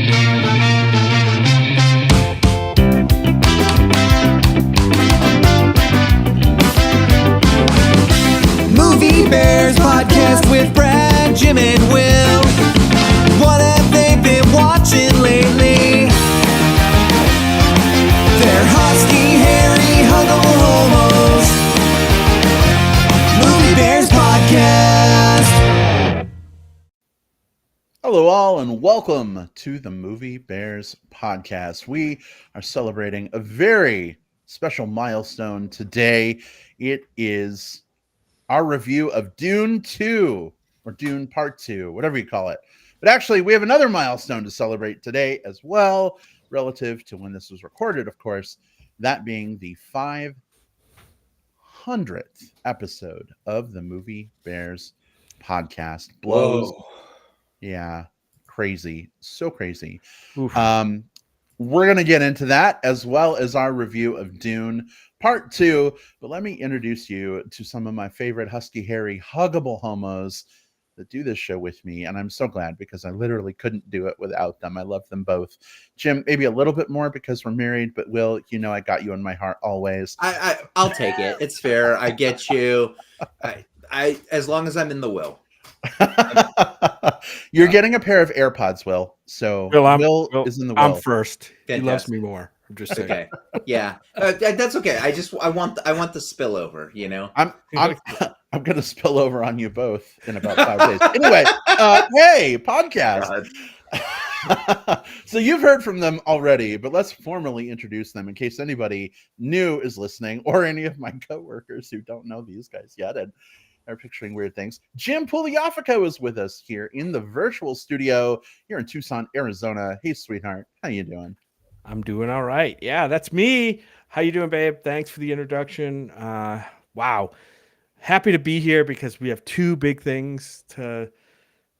Movie Bears podcast with Brad, Jim, and Will. What have they been watching lately? They're husky, hairy, huggable homos. Movie Bears podcast. Hello all and welcome to the Movie Bears podcast. We are celebrating a very special milestone today. It is our review of Dune 2, or Dune Part 2, whatever you call it. But actually, we have another milestone to celebrate today as well, relative to when this was recorded, of course, that being the 500th episode of the Movie Bears podcast. Blows. Whoa. Yeah, crazy. So crazy. Oof. We're going to get into that as well as our review of Dune Part 2. But let me introduce you to some of my favorite husky, hairy, huggable homos that do this show with me. And I'm so glad because I literally couldn't do it without them. I love them both. Jim, maybe a little bit more because we're married, but Will, you know I got you in my heart always. I'll take it. It's fair. I get you. I as long as I'm in the will. You're getting a pair of AirPods, Will. So Will is in the will. I'm first. Fantastic. He loves me more. I'm just saying. Okay. Yeah. That's okay. I want the spillover, you know. I'm gonna spill over on you both in about 5 days. Anyway, hey, podcast. So you've heard from them already, but let's formally introduce them in case anybody new is listening, or any of my coworkers who don't know these guys yet and are picturing weird things. Jim Pugliafico is with us here in the virtual studio here in Tucson, Arizona. Hey, sweetheart, how you doing? I'm doing all right. Yeah, that's me. How you doing, babe? Thanks for the introduction. Wow. Happy to be here because we have two big things to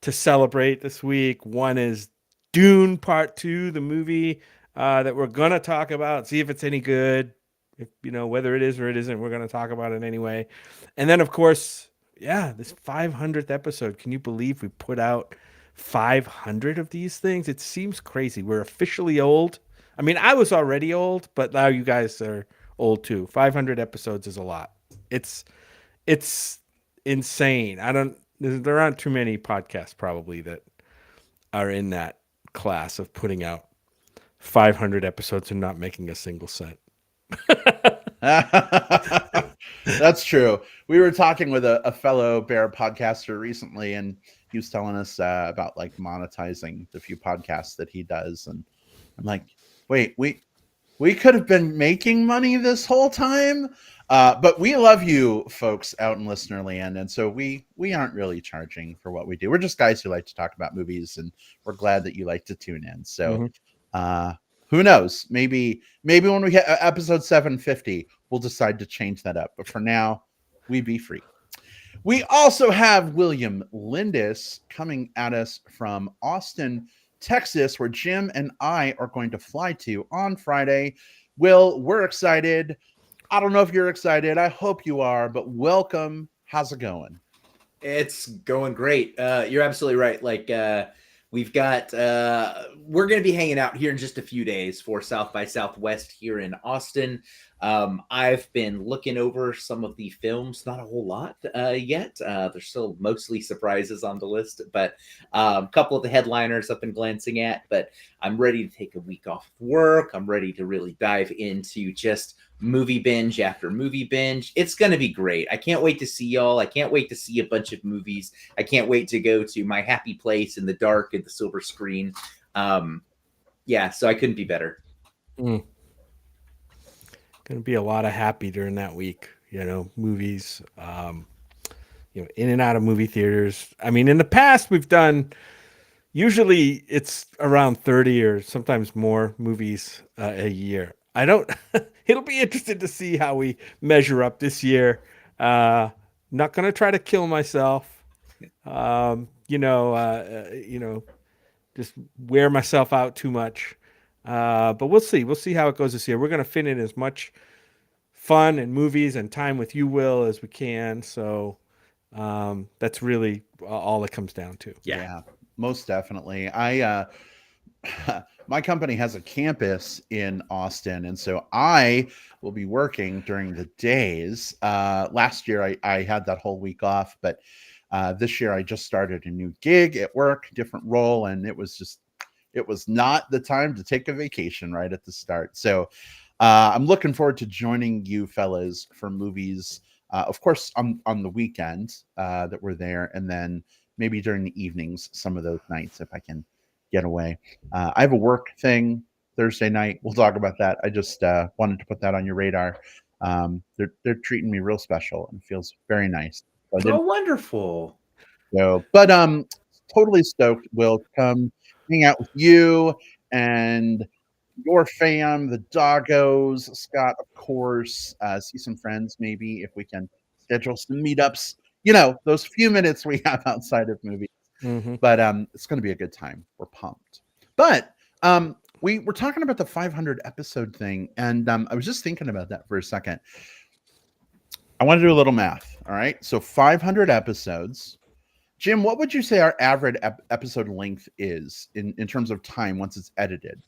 celebrate this week. One is Dune Part 2, the movie that we're going to talk about, see if it's any good. If you know whether it is or it isn't, we're going to talk about it anyway. And then, of course, yeah, this 500th episode. Can you believe we put out 500 of these things? It seems crazy. We're officially old. I mean, I was already old, but now you guys are old too. 500 episodes is a lot. It's insane. There aren't too many podcasts probably that are in that class of putting out 500 episodes and not making a single cent. That's true. We were talking with a fellow bear podcaster recently, and he was telling us about like monetizing the few podcasts that he does, and I'm like, wait, we could have been making money this whole time, but we love you folks out in listener land, and so we aren't really charging for what we do. We're just guys who like to talk about movies, and we're glad that you like to tune in. So who knows? Maybe when we hit episode 750, we'll decide to change that up. But for now, we be free. We also have William Lindis coming at us from Austin, Texas, where Jim and I are going to fly to on Friday. Will, we're excited. I don't know if you're excited. I hope you are, but welcome. How's it going? It's going great. You're absolutely right. Like we've got we're going to be hanging out here in just a few days for South by Southwest here in Austin. I've been looking over some of the films, not a whole lot yet. There's still mostly surprises on the list, but a couple of the headliners I've been glancing at, but I'm ready to take a week off of work. I'm ready to really dive into just movie binge after movie binge. It's going to be great. I can't wait to see y'all. I can't wait to see a bunch of movies. I can't wait to go to my happy place in the dark at the silver screen. Yeah, so I couldn't be better. Going to be a lot of happy during that week, movies, in and out of movie theaters. I mean, in the past we've done, usually it's around 30 or sometimes more movies a year. It'll be interesting to see how we measure up this year. Not going to try to kill myself, just wear myself out too much. But we'll see. We'll see how it goes this year. We're going to fit in as much fun and movies and time with you, Will, as we can. So that's really all it comes down to. Yeah, most definitely. my company has a campus in Austin, and so I will be working during the days. Last year I had that whole week off, but this year I just started a new gig at work, different role, and it was not the time to take a vacation right at the start. So I'm looking forward to joining you fellas for movies. Of course, on the weekend that we're there, and then maybe during the evenings, some of those nights if I can get away. I have a work thing Thursday night. We'll talk about that. I just wanted to put that on your radar. They're treating me real special and it feels very nice. So I Oh, didn't wonderful. go, but totally stoked. We'll come hang out with you and your fam, the doggos, Scott, of course, see some friends maybe if we can schedule some meetups. You know, those few minutes we have outside of movies. But it's going to be a good time. We're pumped. But we were talking about the 500 episode thing, and I was just thinking about that for a second. I want to do a little math. All right, so 500 episodes. Jim, what would you say our average episode length is in terms of time once it's edited?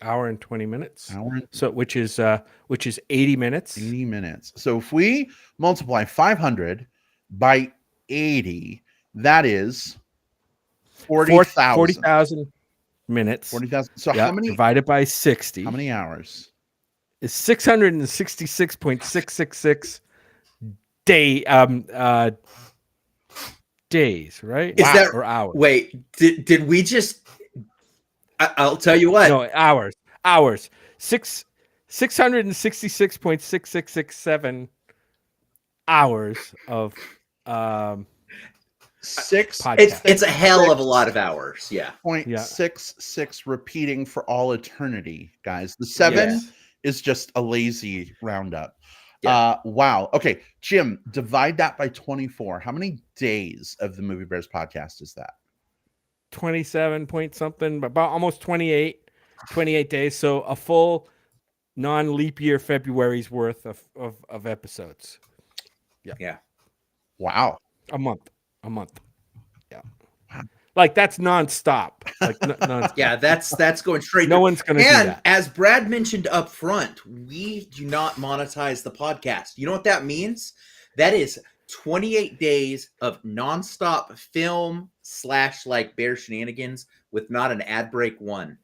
Hour and 20 minutes. Hour and So which is 80 minutes. 80 minutes. So if we multiply 500 by 80, that is 40,000. 40,000 minutes. 40,000. So Yeah, how many divided by 60 how many hours? is 666.666 days, right? Is that or hours? Wait, did we just? I'll tell you what. No, hours. 666.6667 hours of Six podcast. It's a hell of a lot of hours. Yeah. 0.66 repeating for all eternity, guys. The 7 Yes. is just a lazy roundup. Yeah. Wow. Okay, Jim, divide that by 24. How many days of the Movie Bears podcast is that? 27 point something, but about almost 28 days. So a full non-leap year February's worth of episodes. Yeah. Wow. A month. Yeah. Like that's nonstop. Like nonstop. Yeah, that's going straight. No one's going to do And that. as Brad mentioned up front, we do not monetize the podcast. You know what that means? That is 28 days of nonstop film / like bear shenanigans with not an ad break one.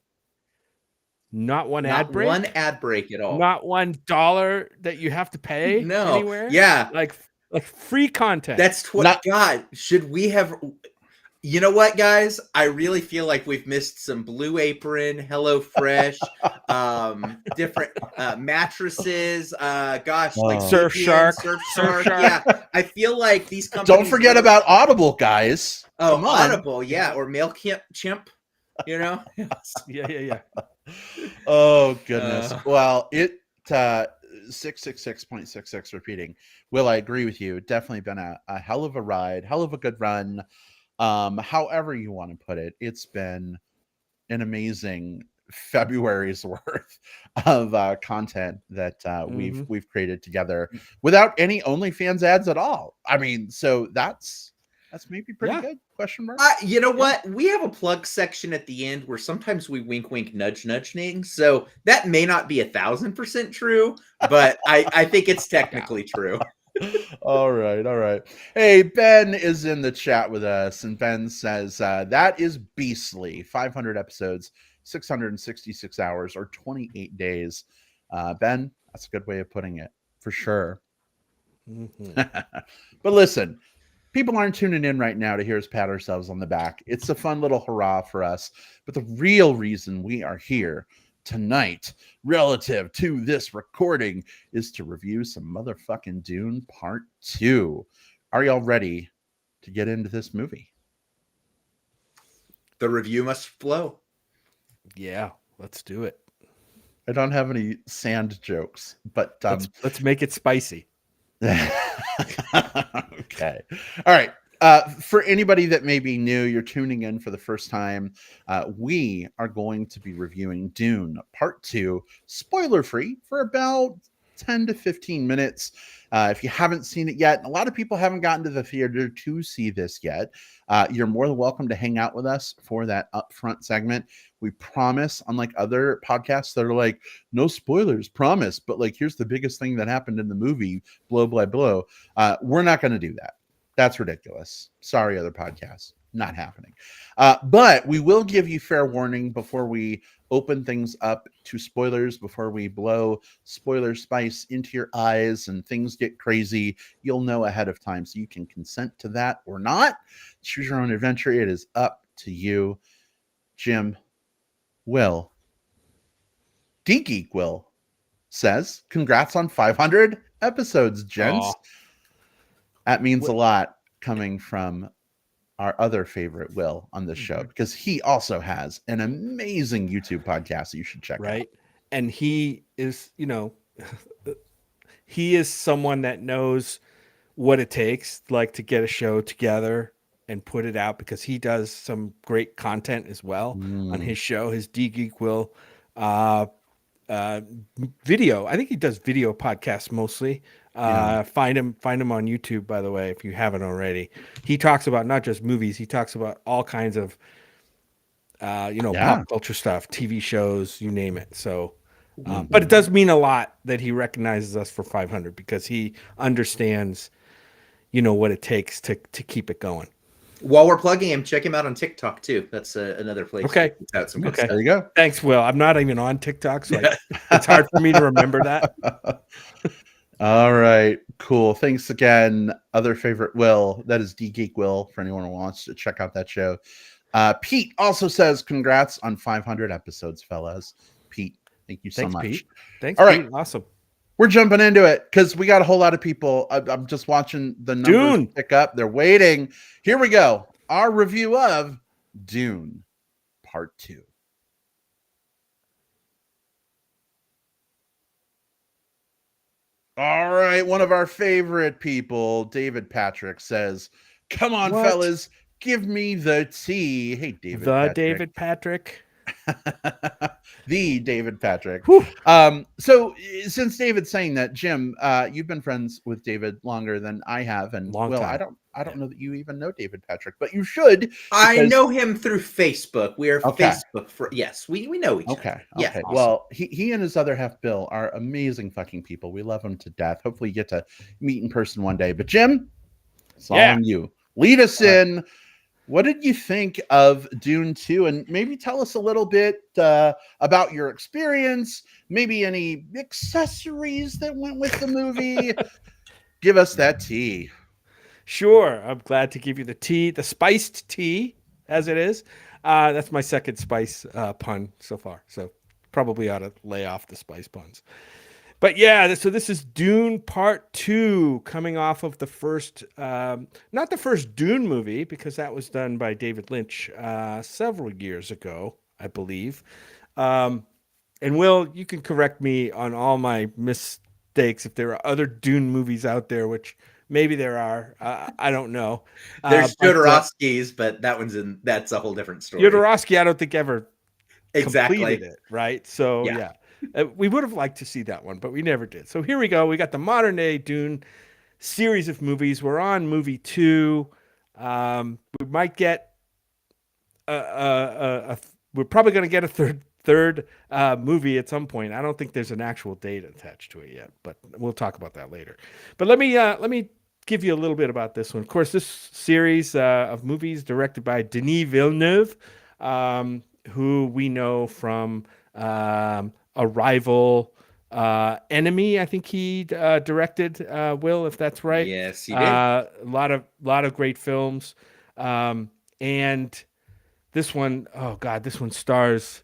Not one Not ad break. one ad break at all. Not $1 that you have to pay No. anywhere. Yeah. Like free content. That's God, should we have? You know what, guys? I really feel like we've missed some Blue Apron, HelloFresh, different mattresses. Like Surfshark. Surfshark. Yeah, I feel like these companies. Don't forget about Audible, guys. Oh, Come on. Audible, yeah, or Mailchimp. You know. yeah. Oh goodness. Well, it 666.66 repeating. Will, I agree with you. Definitely been a hell of a ride, hell of a good run. However you want to put it, it's been an amazing February's worth of content that we've created together without any OnlyFans ads at all. I mean, so that's maybe pretty good. Question mark. You know what? We have a plug section at the end where sometimes we wink, wink, nudge, nudge things. So that may not be 1,000% true, but I think it's technically true. All right. Hey, Ben is in the chat with us, and Ben says that is beastly. 500 episodes, 666 hours, or 28 days. Ben, that's a good way of putting it, for sure. But listen, people aren't tuning in right now to hear us pat ourselves on the back. It's a fun little hurrah for us. But the real reason we are here tonight, relative to this recording, is to review some motherfucking Dune Part 2. Are y'all ready to get into this movie? The review must flow. Yeah, let's do it. I don't have any sand jokes, but let's make it spicy. Okay. All right. For anybody that may be new, you're tuning in for the first time, we are going to be reviewing Dune Part 2, spoiler-free, for about 10 to 15 minutes. If you haven't seen it yet, a lot of people haven't gotten to the theater to see this yet. You're more than welcome to hang out with us for that upfront segment. We promise, unlike other podcasts that are like, no spoilers, promise. But like, here's the biggest thing that happened in the movie, blow by blow. We're not going to do that. That's ridiculous. Sorry, other podcasts. Not happening. But we will give you fair warning before we open things up to spoilers, before we blow spoiler spice into your eyes and things get crazy. You'll know ahead of time, so you can consent to that or not. Choose your own adventure. It is up to you. Jim, Will, D-Geek Will says, congrats on 500 episodes, gents. Aw. That means a lot coming from our other favorite Will on this show, because he also has an amazing YouTube podcast that you should check out. And he is, he is someone that knows what it takes, like, to get a show together and put it out, because he does some great content as well on his show, his D-Geek Will video. I think he does video podcasts mostly. Find him on YouTube, by the way, if you haven't already. He talks about not just movies, he talks about all kinds of pop culture stuff, TV shows, you name it. So but it does mean a lot that he recognizes us for 500, because he understands what it takes to keep it going. While we're plugging him, check him out on TikTok too. That's another place. Okay. Out some good There stuff. you go. Thanks, Will. I'm not even on TikTok, so it's hard for me to remember that. All right, cool. Thanks again. Other favorite Will, that is D-Geek Will, for anyone who wants to check out that show. Pete also says, congrats on 500 episodes, fellas. Pete, thank you so much. Pete. Thanks, All Pete. right. Awesome. We're jumping into it because we got a whole lot of people. I'm just watching the numbers Dune. pick up. They're waiting. Here we go. Our review of Dune Part 2. All right. One of our favorite people, David Patrick, says, come on, What? fellas, give me the tea. Hey, David Patrick. David Patrick. The David Patrick. Whew. So since David's saying that, Jim, you've been friends with David longer than I have, and Long well, time. I don't know that you even know David Patrick, but you should. I because- know him through Facebook. We are Okay. Facebook for yes, we know each other. Okay. Yeah. Okay. awesome. Well, he and his other half, Bill, are amazing fucking people. We love them to death. Hopefully, you get to meet in person one day. But Jim, it's all Yeah. on you. Lead us in. What did you think of Dune 2? And maybe tell us a little bit about your experience, maybe any accessories that went with the movie. Give us that tea. Sure. I'm glad to give you the tea, the spiced tea, as it is. That's my second spice pun so far. So probably ought to lay off the spice puns. But yeah, so this is Dune Part 2, coming off of the first, not the first Dune movie, because that was done by David Lynch several years ago, I believe. And Will, you can correct me on all my mistakes if there are other Dune movies out there, which maybe there are. I don't know. There's But, Jodorowsky's, but that's a whole different story. Jodorowsky, I don't think ever Exactly. completed it, right? So Yeah. we would have liked to see that one, but we never did. So here we go. We got the modern day Dune series of movies. We're on movie 2. We might get we're probably going to get a third movie at some point. I don't think there's an actual date attached to it yet, but we'll talk about that later. But let me give you a little bit about this one. Of course, this series of movies directed by Denis Villeneuve, who we know from Arrival, Enemy. I think he directed. Will, if that's right. Yes, he did. A lot of great films, and this one, oh god, this one stars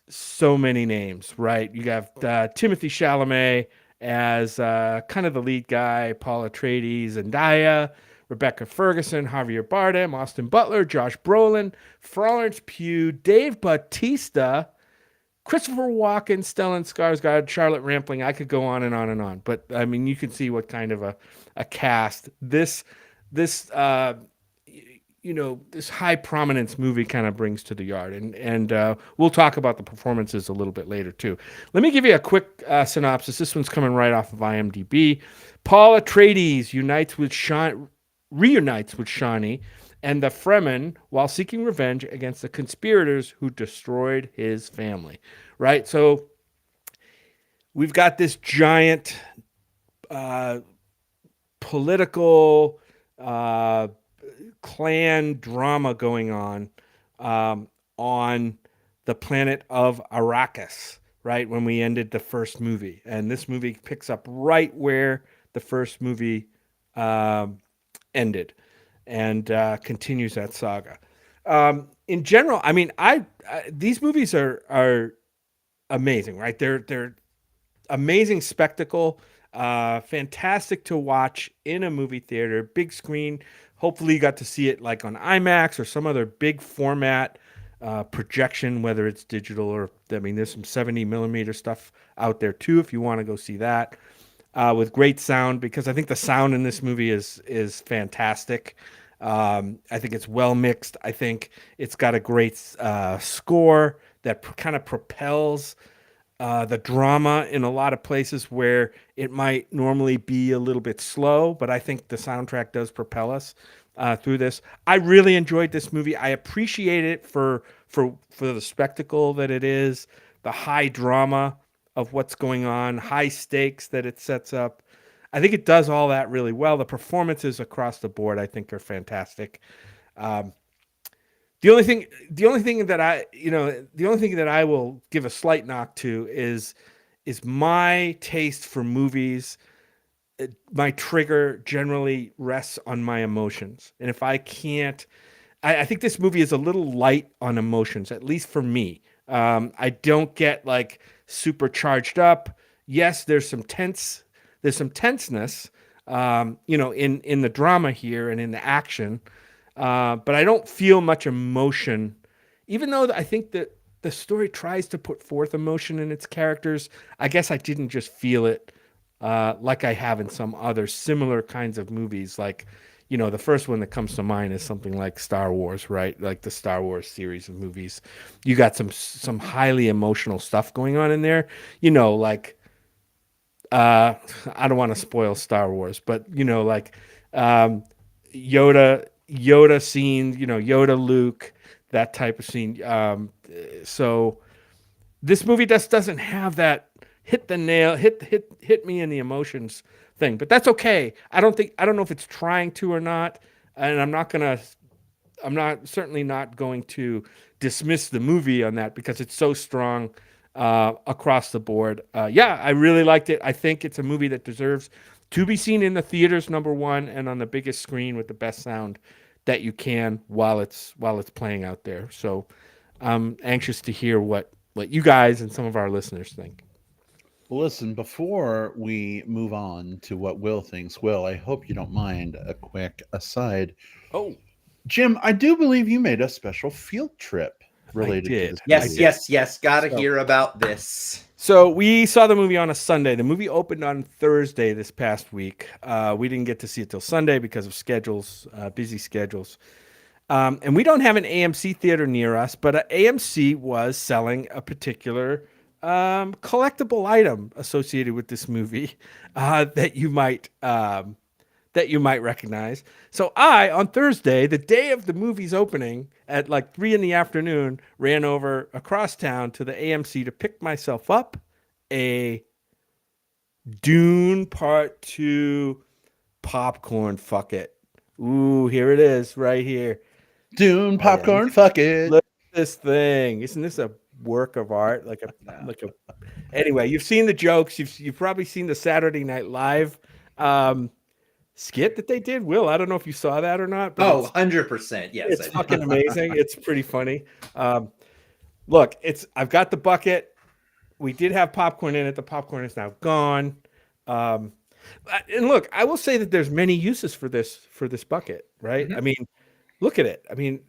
so many names. Right, you have Timothée Chalamet as kind of the lead guy, Paul Atreides, Zendaya, Rebecca Ferguson, Javier Bardem, Austin Butler, Josh Brolin, Florence Pugh, Dave Bautista, Christopher Walken, Stellan Skarsgård, Charlotte Rampling. I could go on and on and on, but I mean, you can see what kind of a cast this this high prominence movie kind of brings to the yard. And we'll talk about the performances a little bit later too. Let me give you a quick synopsis. This one's coming right off of IMDb. Paul Atreides reunites with Shawnee and the Fremen while seeking revenge against the conspirators who destroyed his family. Right? So we've got this giant political clan drama going on the planet of Arrakis, right? When we ended the first movie. And this movie picks up right where the first movie ended and continues that saga. In general, I mean, these movies are amazing, right? They're amazing spectacle, fantastic to watch in a movie theater, big screen. Hopefully you got to see it like on IMAX or some other big format projection, whether it's digital or, I mean, there's some 70 millimeter stuff out there too, if you want to go see that, with great sound, because I think the sound in this movie is fantastic. I think it's well mixed. I think it's got a great score that kind of propels the drama in a lot of places where it might normally be a little bit slow, but I think the soundtrack does propel us through this. I really enjoyed this movie. I appreciate it for the spectacle that it is, the high drama of what's going on, high stakes that it sets up. I think it does all that really well. The performances across the board, I think, are fantastic. The only thing that I will give a slight knock to is my taste for movies. My trigger generally rests on my emotions, and if I can't, I think this movie is a little light on emotions, at least for me. I don't get like super charged up. Yes, there's some tenseness, in the drama here and in the action. But I don't feel much emotion, even though I think that the story tries to put forth emotion in its characters. I guess I didn't just feel it like I have in some other similar kinds of movies. Like, the first one that comes to mind is something like Star Wars, right? Like the Star Wars series of movies. You got some highly emotional stuff going on in there. Like I don't want to spoil Star Wars, but like Yoda scene, Yoda, Luke, that type of scene. So this movie just doesn't have that hit me in the emotions thing, but that's okay. I don't know if it's trying to or not, and I'm certainly not going to dismiss the movie on that because it's so strong across the board. I really liked it. I think it's a movie that deserves to be seen in the theaters, number one, and on the biggest screen with the best sound that you can while it's playing out there. So I'm anxious to hear what you guys and some of our listeners think. Well, listen, before we move on to what Will thinks, Will, I hope you don't mind a quick aside. Oh, Jim, I do believe you made a special field trip related to this. Yes. Gotta hear about this. So we saw the movie on a Sunday. The movie opened on Thursday this past week. We didn't get to see it till Sunday because of schedules, busy schedules. And we don't have an AMC theater near us, but AMC was selling a particular collectible item associated with this movie that you might recognize. So I, on Thursday, the day of the movie's opening at like 3 p.m, ran over across town to the AMC to pick myself up a Dune Part 2 popcorn. Fuck it. Ooh, here it is right here. Dune popcorn, fuck it. Look at this thing. Isn't this a work of art? Anyway, you've seen the jokes. You've probably seen the Saturday Night Live skit that they did. Will, I don't know if you saw that or not. But 100%. Yes, it's fucking amazing. It's pretty funny. Look, I've got the bucket. We did have popcorn in it. The popcorn is now gone. And look, I will say that there's many uses for this bucket, right? Mm-hmm. I mean, look at it. I mean,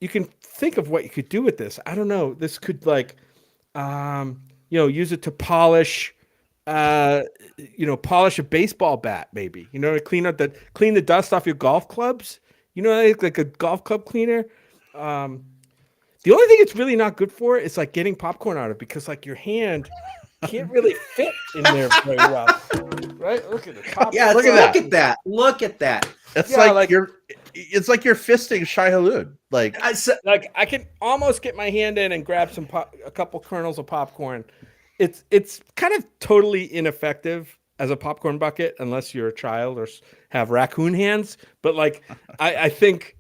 you can think of what you could do with this. I don't know. This could use it to polish a baseball bat, maybe, to clean the dust off your golf clubs. you know, like a golf club cleaner. The only thing it's really not good for is like getting popcorn out of, because like your hand can't really fit in there very well. Right? Look at the top. Yeah, Look look at at that. Look at that. It's Yeah, like it's like you're fisting Shai Hulud. Like Like I can almost get my hand in and grab a couple kernels of popcorn. It's kind of totally ineffective as a popcorn bucket unless you're a child or have raccoon hands. But like I think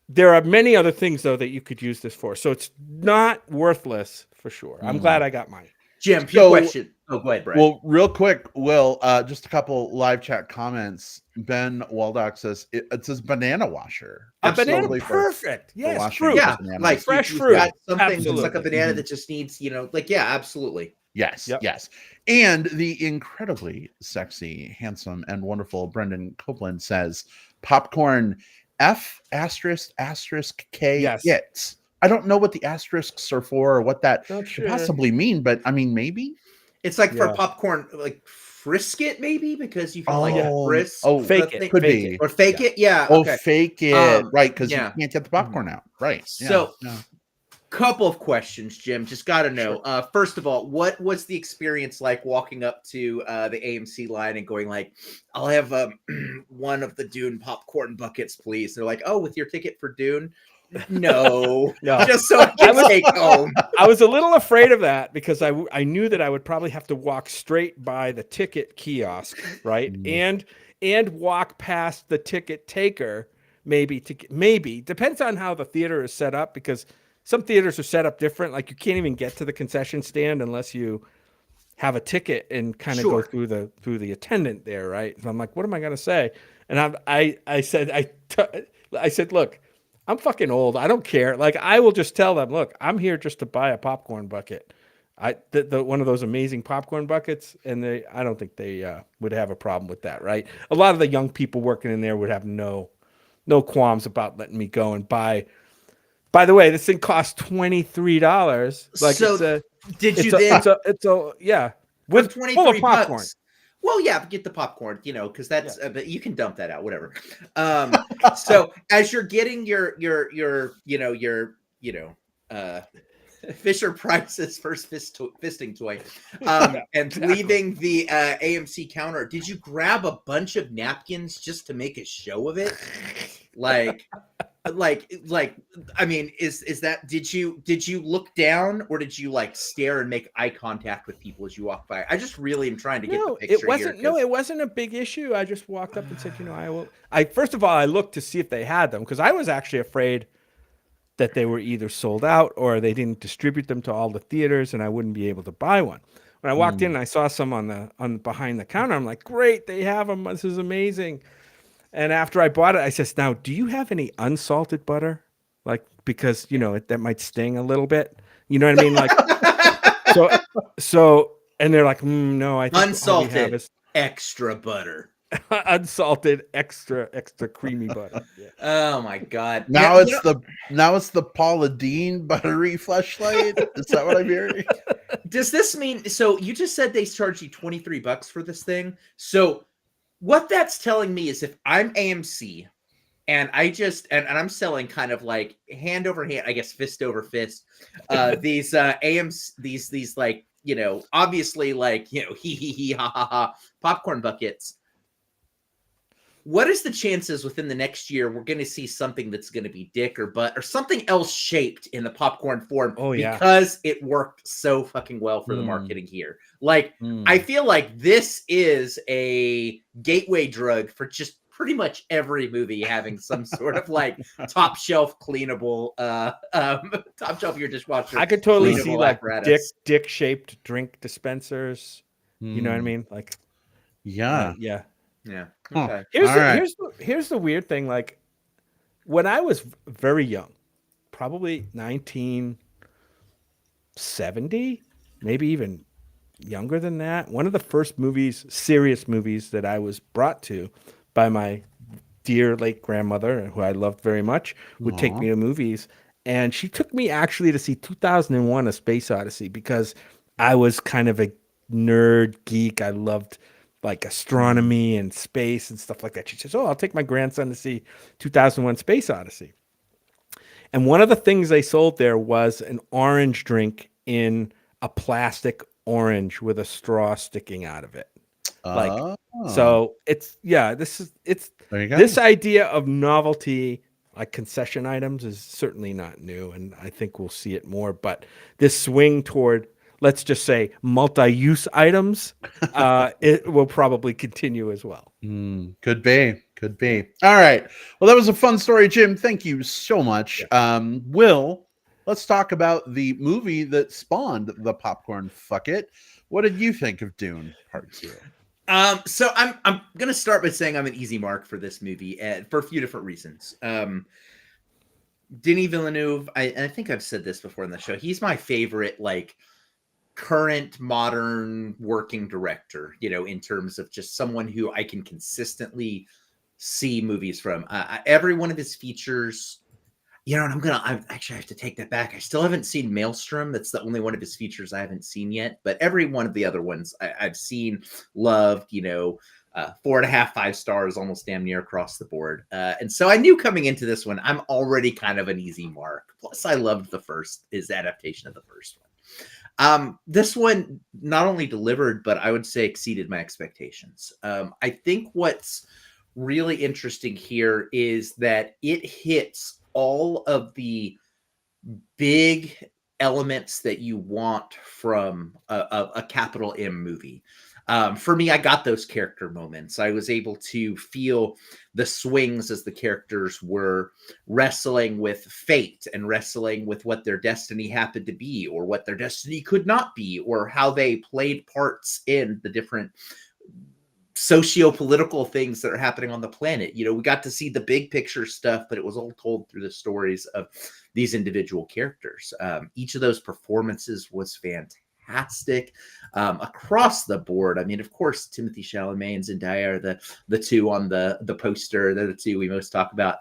there are many other things though that you could use this for. So it's not worthless for sure. I'm glad I got mine. Jim, few question. Oh, go ahead, Brad. Well, real quick, Will, just a couple live chat comments. Ben Waldock says it says banana washer. A It's banana, totally for perfect. Yes, washing fruit. yeah, bananas. like Fresh you've fruit. got something that's like a Absolutely. banana that just needs, like, yeah, absolutely. Yes, Yep. yes. And the incredibly sexy, handsome, and wonderful Brendan Copeland says popcorn F asterisk K Yes. hits. I don't know what the asterisks are for or what that Not could sure. possibly mean, but I mean, maybe. It's like for Yeah. popcorn, like frisket maybe, because you can like Oh, frisk. oh, Fake the it. thing- could Fake be. or fake it. Yeah. Oh, Okay. fake it. Right, because yeah. you can't get the popcorn out. Right. Yeah, So, yeah. couple of questions, Jim. Just got to know. First of all, what was the experience like walking up to the AMC line and going like, "I'll have one of the Dune popcorn buckets, please." They're like, "Oh, with your ticket for Dune." No, No. just so I can take home. I was a little afraid of that because I knew that I would probably have to walk straight by the ticket kiosk, right? And walk past the ticket taker, maybe depends on how the theater is set up, because some theaters are set up different. Like you can't even get to the concession stand unless you have a ticket and kind of go Sure. through the attendant there, right? So I'm like, what am I gonna say? And I said, look, I'm fucking old. I don't care. Like I will just tell them, look, I'm here just to buy a popcorn bucket. The one of those amazing popcorn buckets, and I don't think they would have a problem with that, right? A lot of the young people working in there would have no qualms about letting me go and buy. By the way, this thing costs $23. Like So, did you it's then yeah, with full of 23 popcorn. bucks? Well, yeah, get the popcorn, because that's but you can dump that out, whatever. So as you're getting your Fisher Price's first fisting toy, and leaving the AMC counter, did you grab a bunch of napkins just to make a show of it? Like I mean, is that did you look down, or did you like stare and make eye contact with people as you walk by? I just really am trying to get the picture. It wasn't a big issue. I just walked up and said, I first of all, I looked to see if they had them, because I was actually afraid that they were either sold out or they didn't distribute them to all the theaters and I wouldn't be able to buy one. When I walked in and I saw some on behind the counter, I'm like, great, they have them. This is amazing. And after I bought it, I says, now, do you have any unsalted butter? Like, because, that might sting a little bit. You know what I mean? Like, so, and they're like, no, I think all we have unsalted is extra butter. unsalted extra creamy butter. Yeah. Oh my God! Now it's the Paula Deen buttery fleshlight. Is that what I'm hearing? Does this mean? So you just said they charge you $23 for this thing. So what that's telling me is if I'm AMC and I just and I'm selling kind of like hand over hand, I guess fist over fist, these AMC these like obviously like hee ha ha ha popcorn buckets. What is the chances within the next year we're going to see something that's going to be dick or butt or something else shaped in the popcorn form? Oh, yeah. Because it worked so fucking well for the marketing here. Like, I feel like this is a gateway drug for just pretty much every movie having some sort of like top shelf cleanable, top shelf your dishwasher. I could totally see like apparatus. dick shaped drink dispensers. You know what I mean? Like, Yeah. yeah. Yeah. Huh. Okay. Here's the weird thing. Like when I was very young, probably 1970, maybe even younger than that. One of the first serious movies that I was brought to by my dear late grandmother, who I loved very much, would take me to movies. And she took me actually to see 2001: A Space Odyssey because I was kind of a nerd geek. I loved like astronomy and space and stuff like that. She says, "Oh, I'll take my grandson to see 2001: Space Odyssey." And one of the things they sold there was an orange drink in a plastic orange with a straw sticking out of it. Like, Oh, so it's there you go. this idea of novelty, like concession items, is certainly not new, and I think we'll see it more. But this swing toward, let's just say, multi-use items, it will probably continue as well. Could be. Could be. All right. Well, that was a fun story, Jim. Thank you so much. Will, let's talk about the movie that spawned the popcorn fuck it. What did you think of Dune Part 2? So I'm gonna start by saying I'm an easy mark for this movie for a few different reasons. Denis Villeneuve, I think I've said this before in the show. He's my favorite, like, current modern working director, in terms of just someone who I can consistently see movies from. Every one of his features, and I actually have to take that back. I still haven't seen Maelstrom. That's the only one of his features I haven't seen yet. But every one of the other ones I've seen, loved, 4.5, 5 stars, almost damn near across the board. And so I knew coming into this one, I'm already kind of an easy mark. Plus, I loved his adaptation of the first one. This one not only delivered, but I would say exceeded my expectations. I think what's really interesting here is that it hits all of the big elements that you want from a capital M movie. For me, I got those character moments. I was able to feel the swings as the characters were wrestling with fate and wrestling with what their destiny happened to be or what their destiny could not be, or how they played parts in the different socio-political things that are happening on the planet. We got to see the big picture stuff, but it was all told through the stories of these individual characters. Each of those performances was fantastic across the board. I mean, of course, Timothée Chalamet and Zendaya are the two on the poster. They're the two we most talk about.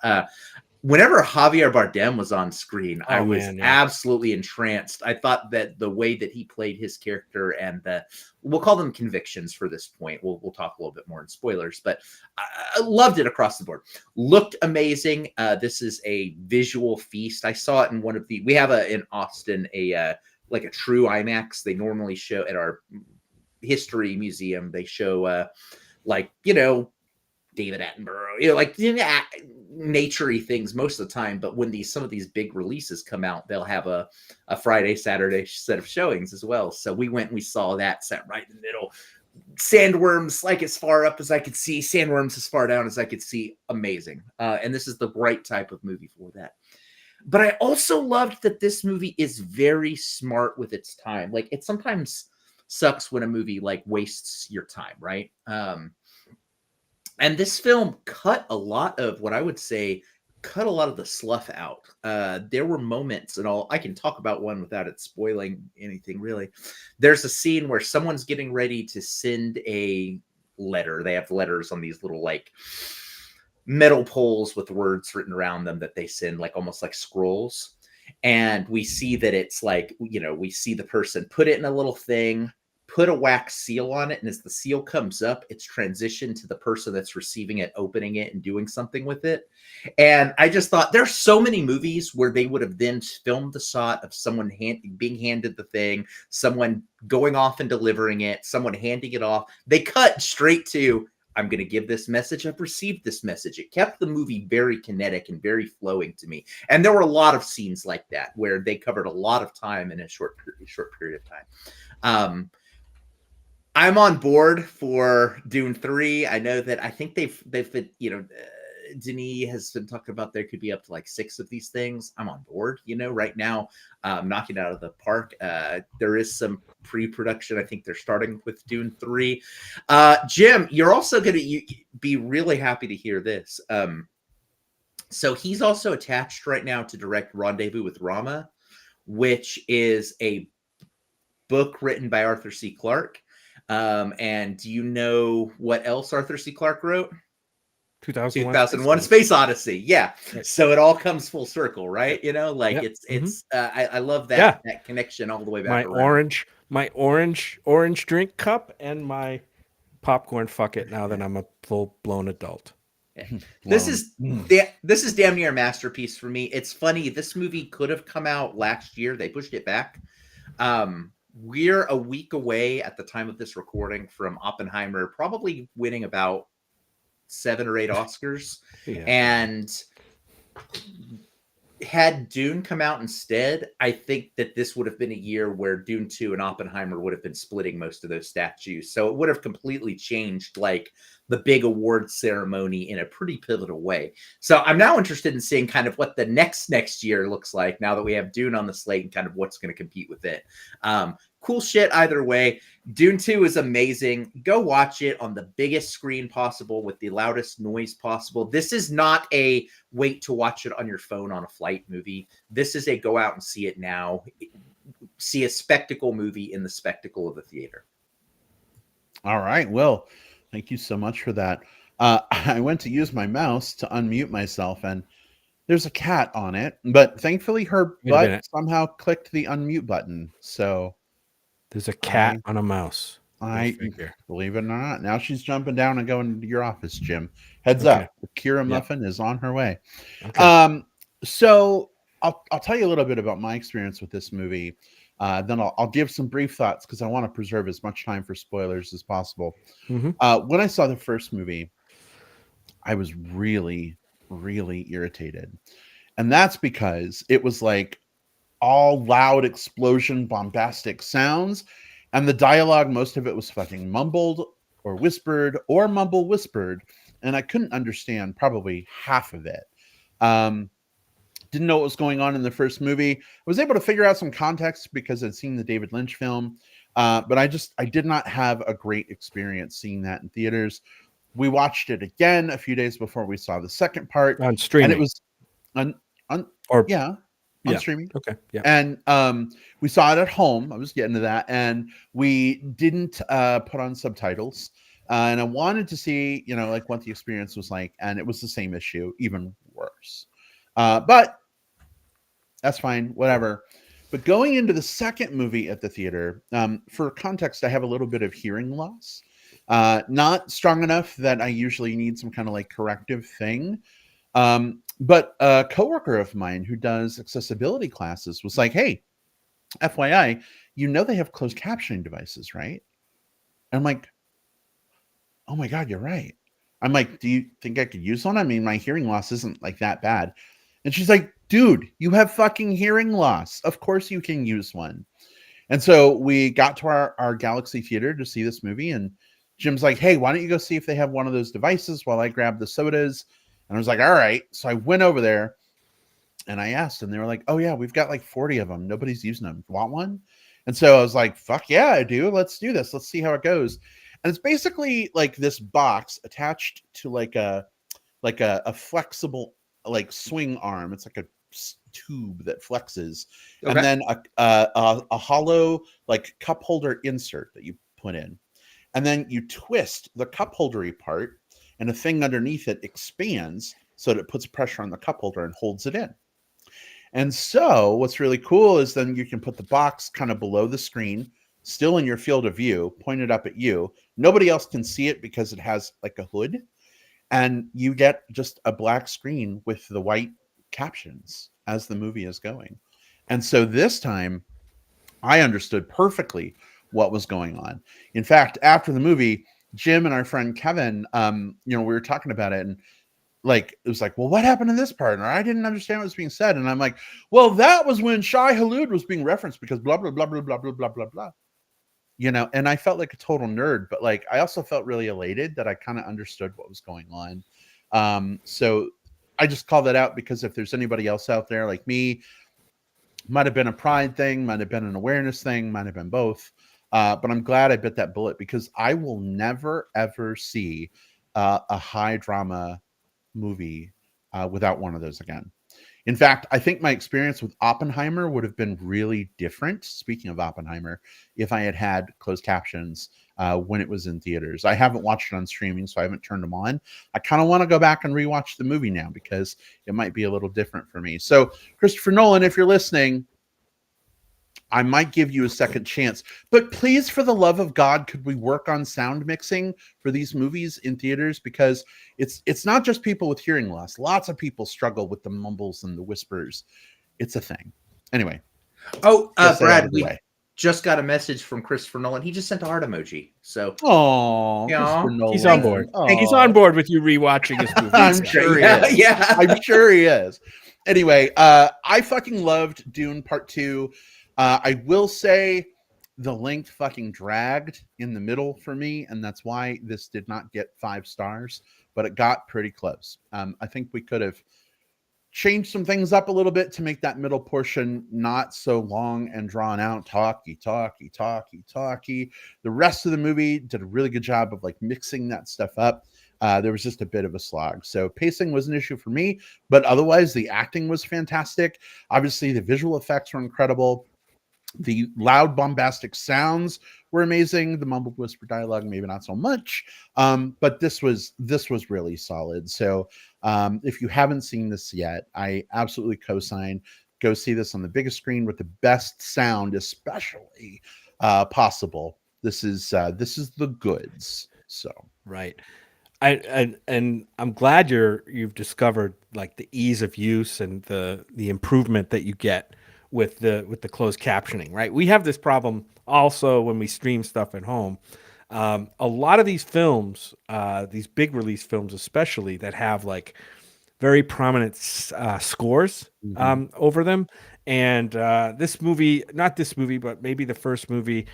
Whenever Javier Bardem was on screen, I was absolutely entranced. I thought that the way that he played his character and we'll call them convictions for this point. We'll talk a little bit more in spoilers, but I loved it across the board. Looked amazing. This is a visual feast. I saw it in we have in Austin, like a true IMAX. They normally show at our history museum. They show David Attenborough, naturey things most of the time. But when some of these big releases come out, they'll have a Friday, Saturday set of showings as well. So we went and we saw that, sat right in the middle. Sandworms, like as far up as I could see, sandworms as far down as I could see. Amazing. And this is the right type of movie for that. But I also loved that this movie is very smart with its time. Like, it sometimes sucks when a movie wastes your time, right? And this film cut a lot of the slough out. There were moments, and I can talk about one without it spoiling anything, really. There's a scene where someone's getting ready to send a letter. They have letters on these little, metal poles with words written around them that they send, almost like scrolls. And we see that it's we see the person put it in a little thing, put a wax seal on it, and as the seal comes up, it's transitioned to the person that's receiving it, opening it, and doing something with it. And I just thought, there's so many movies where they would have then filmed the shot of someone being handed the thing, someone going off and delivering it, someone handing it off. They cut straight to, I'm going to give this message. I've received this message. It kept the movie very kinetic and very flowing to me. And there were a lot of scenes like that where they covered a lot of time in a short period of time. I'm on board for Dune 3. I know that I think they've Denis has been talking about there could be up to 6 of these things. I'm on board, right now, knocking it out of the park. There is some pre-production. I think they're starting with Dune 3. Jim, you're also going to be really happy to hear this. So he's also attached right now to direct Rendezvous with Rama, which is a book written by Arthur C. Clarke. And do you know what else Arthur C. Clarke wrote? 2001: Space Odyssey. Yeah. Right. So it all comes full circle, right? I love that connection all the way back. My orange drink cup and my popcorn. Fuck it. Now that I'm a full blown adult. This is damn near a masterpiece for me. It's funny. This movie could have come out last year. They pushed it back. We're a week away at the time of this recording from Oppenheimer probably winning about 7 or 8 Oscars. Yeah. And had Dune come out instead, I think that this would have been a year where Dune 2 and Oppenheimer would have been splitting most of those statues. So it would have completely changed like the big award ceremony in a pretty pivotal way. So I'm now interested in seeing kind of what the next year looks like now that we have Dune on the slate and kind of what's going to compete with it. Cool shit either way. Dune 2 is amazing. Go watch it on the biggest screen possible with the loudest noise possible. This is not a wait to watch it on your phone on a flight movie. This is a go out and see it now. See a spectacle movie in the spectacle of the theater. All right. Well, thank you so much for that. I went to use my mouse to unmute myself, and there's a cat on it, but thankfully her butt somehow clicked the unmute button. So there's a cat on a mouse. I believe it or not. Now she's jumping down and going to your office, Jim. Heads up. Kira Muffin is on her way. Okay. So I'll tell you a little bit about my experience with this movie. Then I'll give some brief thoughts because I want to preserve as much time for spoilers as possible. Mm-hmm. When I saw the first movie, I was really, really irritated. And that's because it was like all loud explosion, bombastic sounds. And the dialogue, most of it was fucking mumbled or whispered or mumble whispered. And I couldn't understand probably half of it. Didn't know what was going on in the first movie. I was able to figure out some context because I'd seen the David Lynch film. But I did not have a great experience seeing that in theaters. We watched it again a few days before we saw the second part. On streaming. And it was on streaming. Okay. Yeah. And we saw it at home. I was getting to that. And we didn't put on subtitles. And I wanted to see, like what the experience was like. And it was the same issue, even worse. But that's fine, whatever. But going into the second movie at the theater, for context, I have a little bit of hearing loss. Not strong enough that I usually need some kind of like corrective thing. But a coworker of mine who does accessibility classes was like, hey, FYI, they have closed captioning devices, right? And I'm like, oh my God, you're right. I'm like, do you think I could use one? I mean, my hearing loss isn't like that bad. And she's like, dude, you have fucking hearing loss. Of course you can use one. And so we got to our Galaxy Theater to see this movie. And Jim's like, hey, why don't you go see if they have one of those devices while I grab the sodas? And I was like, all right. So I went over there and I asked, and they were like, oh yeah, we've got like 40 of them. Nobody's using them. Want one? And so I was like, fuck yeah, I do. Let's do this. Let's see how it goes. And it's basically like this box attached to like a flexible like swing arm. It's like a tube that flexes, okay. And then a hollow like cup holder insert that you put in, and then you twist the cup holdery part, and a thing underneath it expands so that it puts pressure on the cup holder and holds it in. And so what's really cool is then you can put the box kind of below the screen, still in your field of view, pointed up at you. Nobody else can see it because it has like a hood, and you get just a black screen with the white captions as the movie is going. And so this time I understood perfectly what was going on. In fact, after the movie, Jim and our friend Kevin, we were talking about it, and like it was like, well, what happened in this part? And I didn't understand what was being said. And I'm like, well, that was when Shai Hulud was being referenced because blah blah blah blah blah blah blah blah blah. And I felt like a total nerd, but like I also felt really elated that I kind of understood what was going on. So I just call that out because if there's anybody else out there like me, might have been a pride thing, might have been an awareness thing, might have been both. But I'm glad I bit that bullet because I will never, ever see a high drama movie without one of those again. In fact, I think my experience with Oppenheimer would have been really different, speaking of Oppenheimer, if I had closed captions when it was in theaters. I haven't watched it on streaming, so I haven't turned them on. I kind of want to go back and rewatch the movie now because it might be a little different for me. So, Christopher Nolan, if you're listening, I might give you a second chance. But please, for the love of God, could we work on sound mixing for these movies in theaters? Because it's not just people with hearing loss. Lots of people struggle with the mumbles and the whispers. It's a thing. Anyway. Oh, Get that out Brad, of the we way. just got a message from Christopher Nolan. He just sent a heart emoji. So Oh, Yeah. He's on board. Thank He's you. on board with you rewatching his movie. I'm sure he Yeah, is. yeah. I'm sure he is. Anyway, I fucking loved Dune Part 2. I will say the length fucking dragged in the middle for me, and that's why this did not get 5 stars, but it got pretty close. I think we could have changed some things up a little bit to make that middle portion not so long and drawn out. Talky. The rest of the movie did a really good job of like mixing that stuff up. There was just a bit of a slog. So pacing was an issue for me, but otherwise the acting was fantastic. Obviously the visual effects were incredible. The loud bombastic sounds were amazing. The mumbled whisper dialogue, maybe not so much. But this was really solid. So if you haven't seen this yet, I absolutely co-sign. Go see this on the biggest screen with the best sound, especially possible. This is the goods. So Right. And I'm glad you've discovered like the ease of use and the improvement that you get with the closed captioning, right? We have this problem also when we stream stuff at home. A lot of these films, these big release films especially, that have like very prominent scores over them. And this movie, not this movie, but maybe the first movie,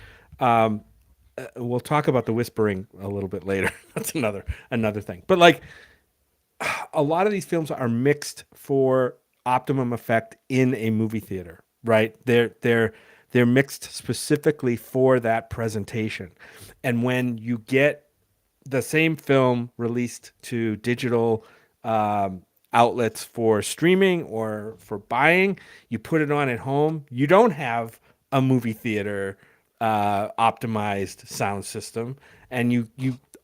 we'll talk about the whispering a little bit later. That's another thing. But like a lot of these films are mixed for optimum effect in a movie theater, right? They're mixed specifically for that presentation. And when you get the same film released to digital outlets for streaming or for buying, you put it on at home, you don't have a movie theater optimized sound system, and you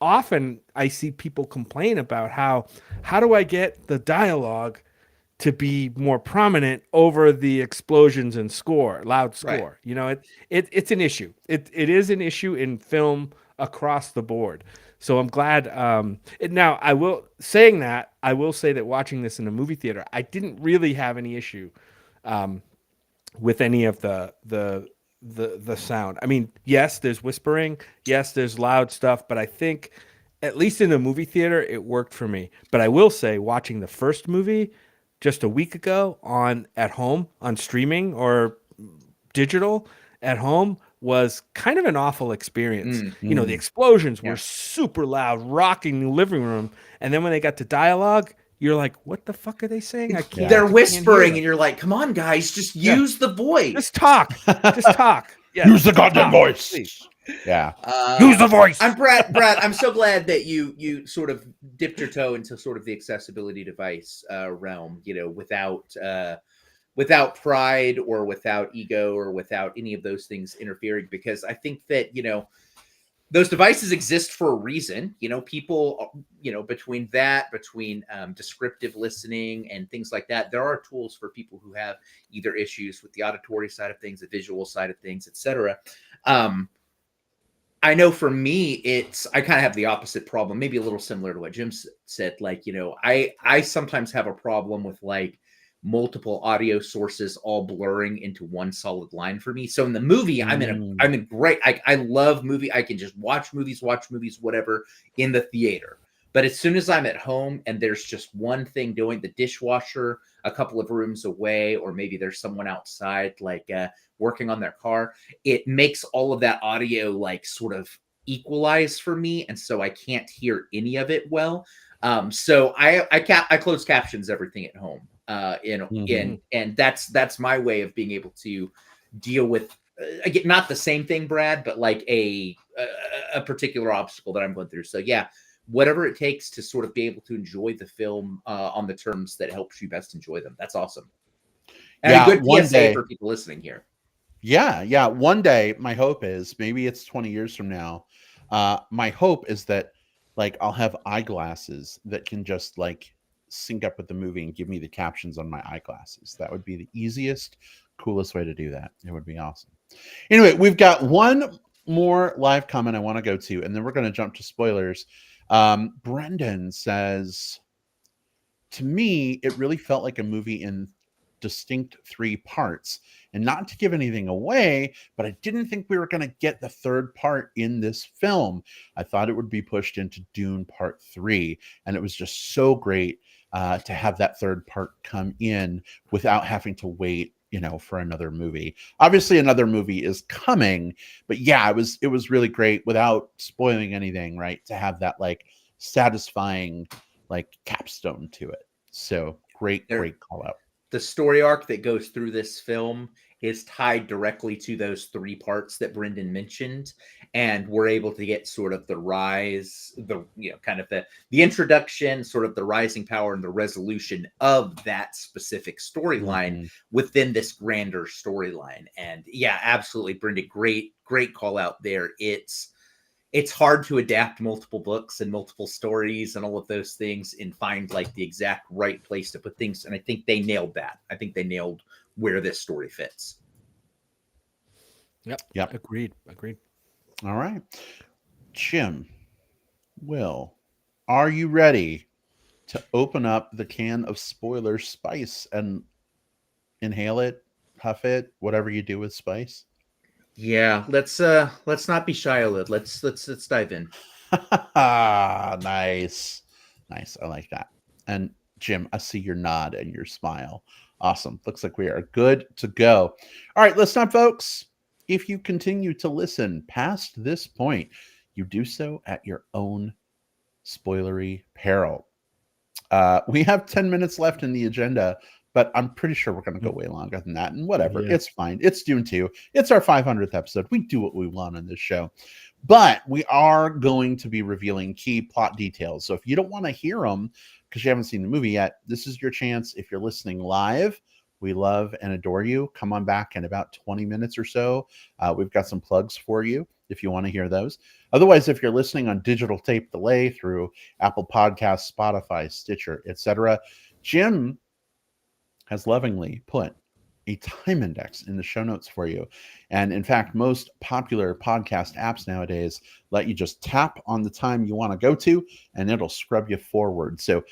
often, I see people complain about how do I get the dialogue to be more prominent over the explosions and loud score. Right. You know, it's an issue. It is an issue in film across the board. So I'm glad. Now I will say that watching this in a movie theater, I didn't really have any issue with any of the sound. I mean, yes, there's whispering, yes, there's loud stuff, but I think at least in a movie theater, it worked for me. But I will say, watching the first movie just a week ago at home on streaming or digital at home was kind of an awful experience. You know, the explosions were super loud, rocking the living room, and then when they got to dialogue, you're like, what the fuck are they saying? I can't. They're I can't whispering, hear and you're like, "Come on, guys, just use the voice." Just talk. Just talk. Yeah, use the goddamn voice. please. Yeah. Use the voice. I'm Brad. I'm so glad that you sort of dipped your toe into sort of the accessibility device realm. You know, without pride or without ego or without any of those things interfering, because I think that those devices exist for a reason. People, between descriptive listening and things like that, there are tools for people who have either issues with the auditory side of things, the visual side of things, etc. I know for me, I kind of have the opposite problem, maybe a little similar to what Jim said. Like, I sometimes have a problem with like multiple audio sources all blurring into one solid line for me. So in the movie, I'm in great, I love movie. I can just watch movies, whatever in the theater. But as soon as I'm at home and there's just one thing doing, the dishwasher a couple of rooms away, or maybe there's someone outside like working on their car, it makes all of that audio like sort of equalize for me. And so I can't hear any of it well. So I close captions everything at home. And that's my way of being able to deal with again, not the same thing, Brad, but like a particular obstacle that I'm going through. So yeah, whatever it takes to sort of be able to enjoy the film on the terms that helps you best enjoy them. That's awesome. And a good PSA for people listening here. Yeah. One day, my hope is, maybe it's 20 years from now, my hope is that like I'll have eyeglasses that can just like sync up with the movie and give me the captions on my eyeglasses. That would be the easiest, Coolest way to do that. It would be awesome. Anyway, we've got one more live comment I want to go to, and then we're going to jump to spoilers. Brendan says, to me, it really felt like a movie in distinct 3 parts. And not to give anything away, but I didn't think we were going to get the 3rd part in this film. I thought it would be pushed into Dune Part 3. And it was just so great to have that 3rd part come in without having to wait, for another movie. Obviously, another movie is coming, but yeah, it was really great without spoiling anything, right? To have that like satisfying like capstone to it. So great call out. The story arc that goes through this film is tied directly to those 3 parts that Brendan mentioned, and we're able to get sort of the rise, kind of the introduction, sort of the rising power and the resolution of that specific storyline within this grander storyline. And yeah, absolutely, Brendan, great call out there. It's hard to adapt multiple books and multiple stories and all of those things and find like the exact right place to put things. And I think they nailed that. I think they nailed where this story fits. Yep. Agreed. All right. Jim, Will, are you ready to open up the can of spoiler spice and inhale it, huff it, whatever you do with spice? Yeah, let's not be shy, Lid. Let's dive in. Nice. I like that. And Jim, I see your nod and your smile. Awesome. Looks like we are good to go. All right, listen up, folks. If you continue to listen past this point, you do so at your own spoilery peril. We have 10 minutes left in the agenda, but I'm pretty sure we're going to go way longer than that. And whatever, It's fine. It's Dune 2. It's our 500th episode. We do what we want on this show. But we are going to be revealing key plot details. So if you don't want to hear them because you haven't seen the movie yet, this is your chance. If you're listening live, we love and adore you. Come on back in about 20 minutes or so. We've got some plugs for you if you want to hear those. Otherwise, if you're listening on digital tape delay through Apple Podcasts, Spotify, Stitcher, etc., Jim has lovingly put a time index in the show notes for you. And in fact, most popular podcast apps nowadays let you just tap on the time you want to go to, and it'll scrub you forward. So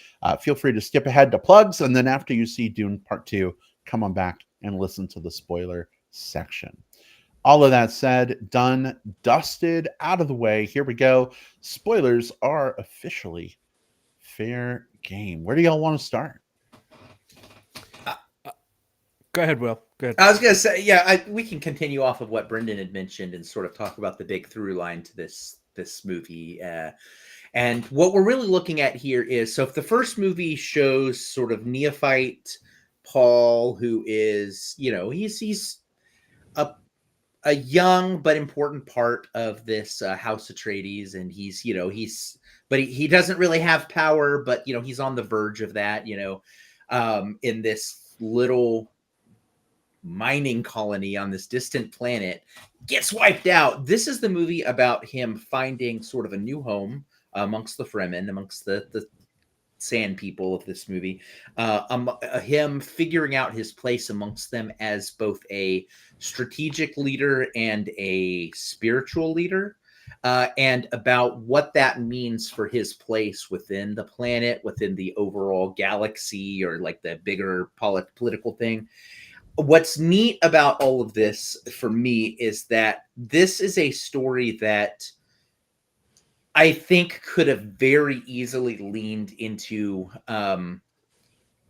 feel free to skip ahead to plugs. And then after you see Dune Part 2, come on back and listen to the spoiler section. All of that said, done, dusted, out of the way. Here we go. Spoilers are officially fair game. Where do y'all want to start? Go ahead, Will. Go ahead. I was going to say, we can continue off of what Brendan had mentioned and sort of talk about the big through line to this movie. And what we're really looking at here is, so if the first movie shows sort of neophyte Paul, who is, he's a young but important part of this House Atreides, and he doesn't really have power, but he's on the verge of that, in this little mining colony on this distant planet, gets wiped out. This is the movie about him finding sort of a new home amongst the Fremen, amongst the sand people of this movie, him figuring out his place amongst them as both a strategic leader and a spiritual leader, and about what that means for his place within the planet, within the overall galaxy, or like the bigger political thing. What's neat about all of this for me is that this is a story that I think could have very easily leaned into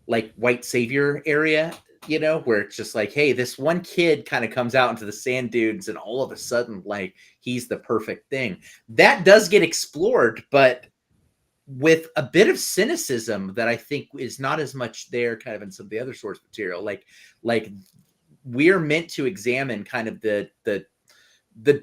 like white savior area, where it's just like, hey, this one kid kind of comes out into the sand dunes and all of a sudden, like, he's the perfect thing. That does get explored, but with a bit of cynicism that I think is not as much there kind of in some of the other source material. Like we're meant to examine kind of the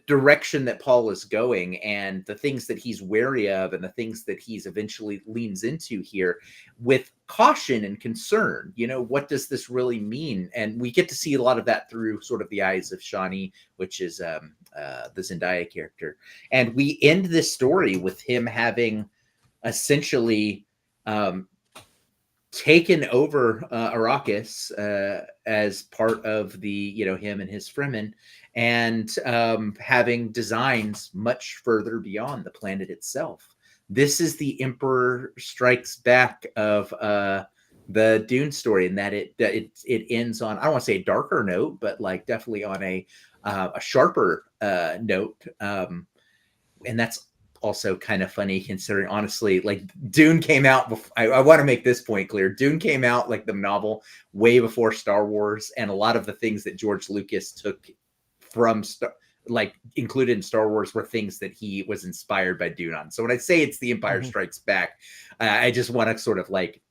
direction that Paul is going and the things that he's wary of and the things that he's eventually leans into here with caution and concern. What does this really mean? And we get to see a lot of that through sort of the eyes of Shani, which is the Zendaya character. And we end this story with him having essentially taken over Arrakis as part of the, him and his Fremen, and having designs much further beyond the planet itself. This is the Emperor Strikes Back of the Dune story, in that it ends on, I don't want to say a darker note, but like definitely on a sharper note. And that's also kind of funny, considering, honestly, like Dune came out before, I want to make this point clear. Dune came out, like the novel, way before Star Wars, and a lot of the things that George Lucas took from like included in Star Wars were things that he was inspired by Dune on. So when I say it's the Empire Strikes Back, I just want to sort of like,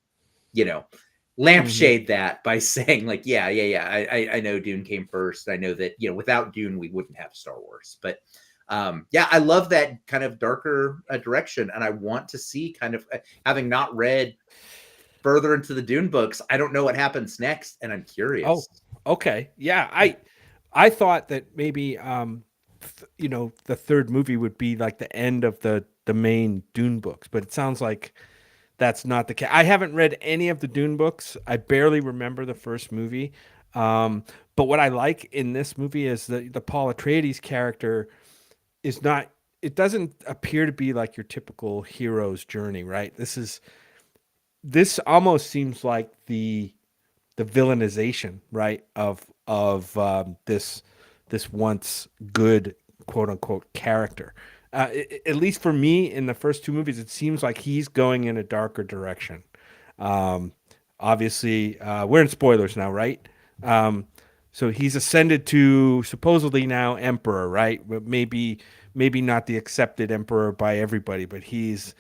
lampshade that by saying like, yeah. I know Dune came first. I know that, without Dune, we wouldn't have Star Wars. But I love that kind of darker direction, and I want to see, kind of, having not read further into the Dune books, I don't know what happens next, and I'm curious. Oh, okay. Yeah, I thought that maybe the third movie would be like the end of the main Dune books, but it sounds like that's not the case. I haven't read any of the Dune books. I barely remember the first movie. But what I like in this movie is the Paul Atreides character is not, it doesn't appear to be like your typical hero's journey, right? This almost seems like the villainization, right, of this once good, quote unquote, character. At least for me, in the first two movies, it seems like he's going in a darker direction. Obviously, we're in spoilers now, right? So he's ascended to supposedly now emperor, right? But maybe not the accepted emperor by everybody, but he's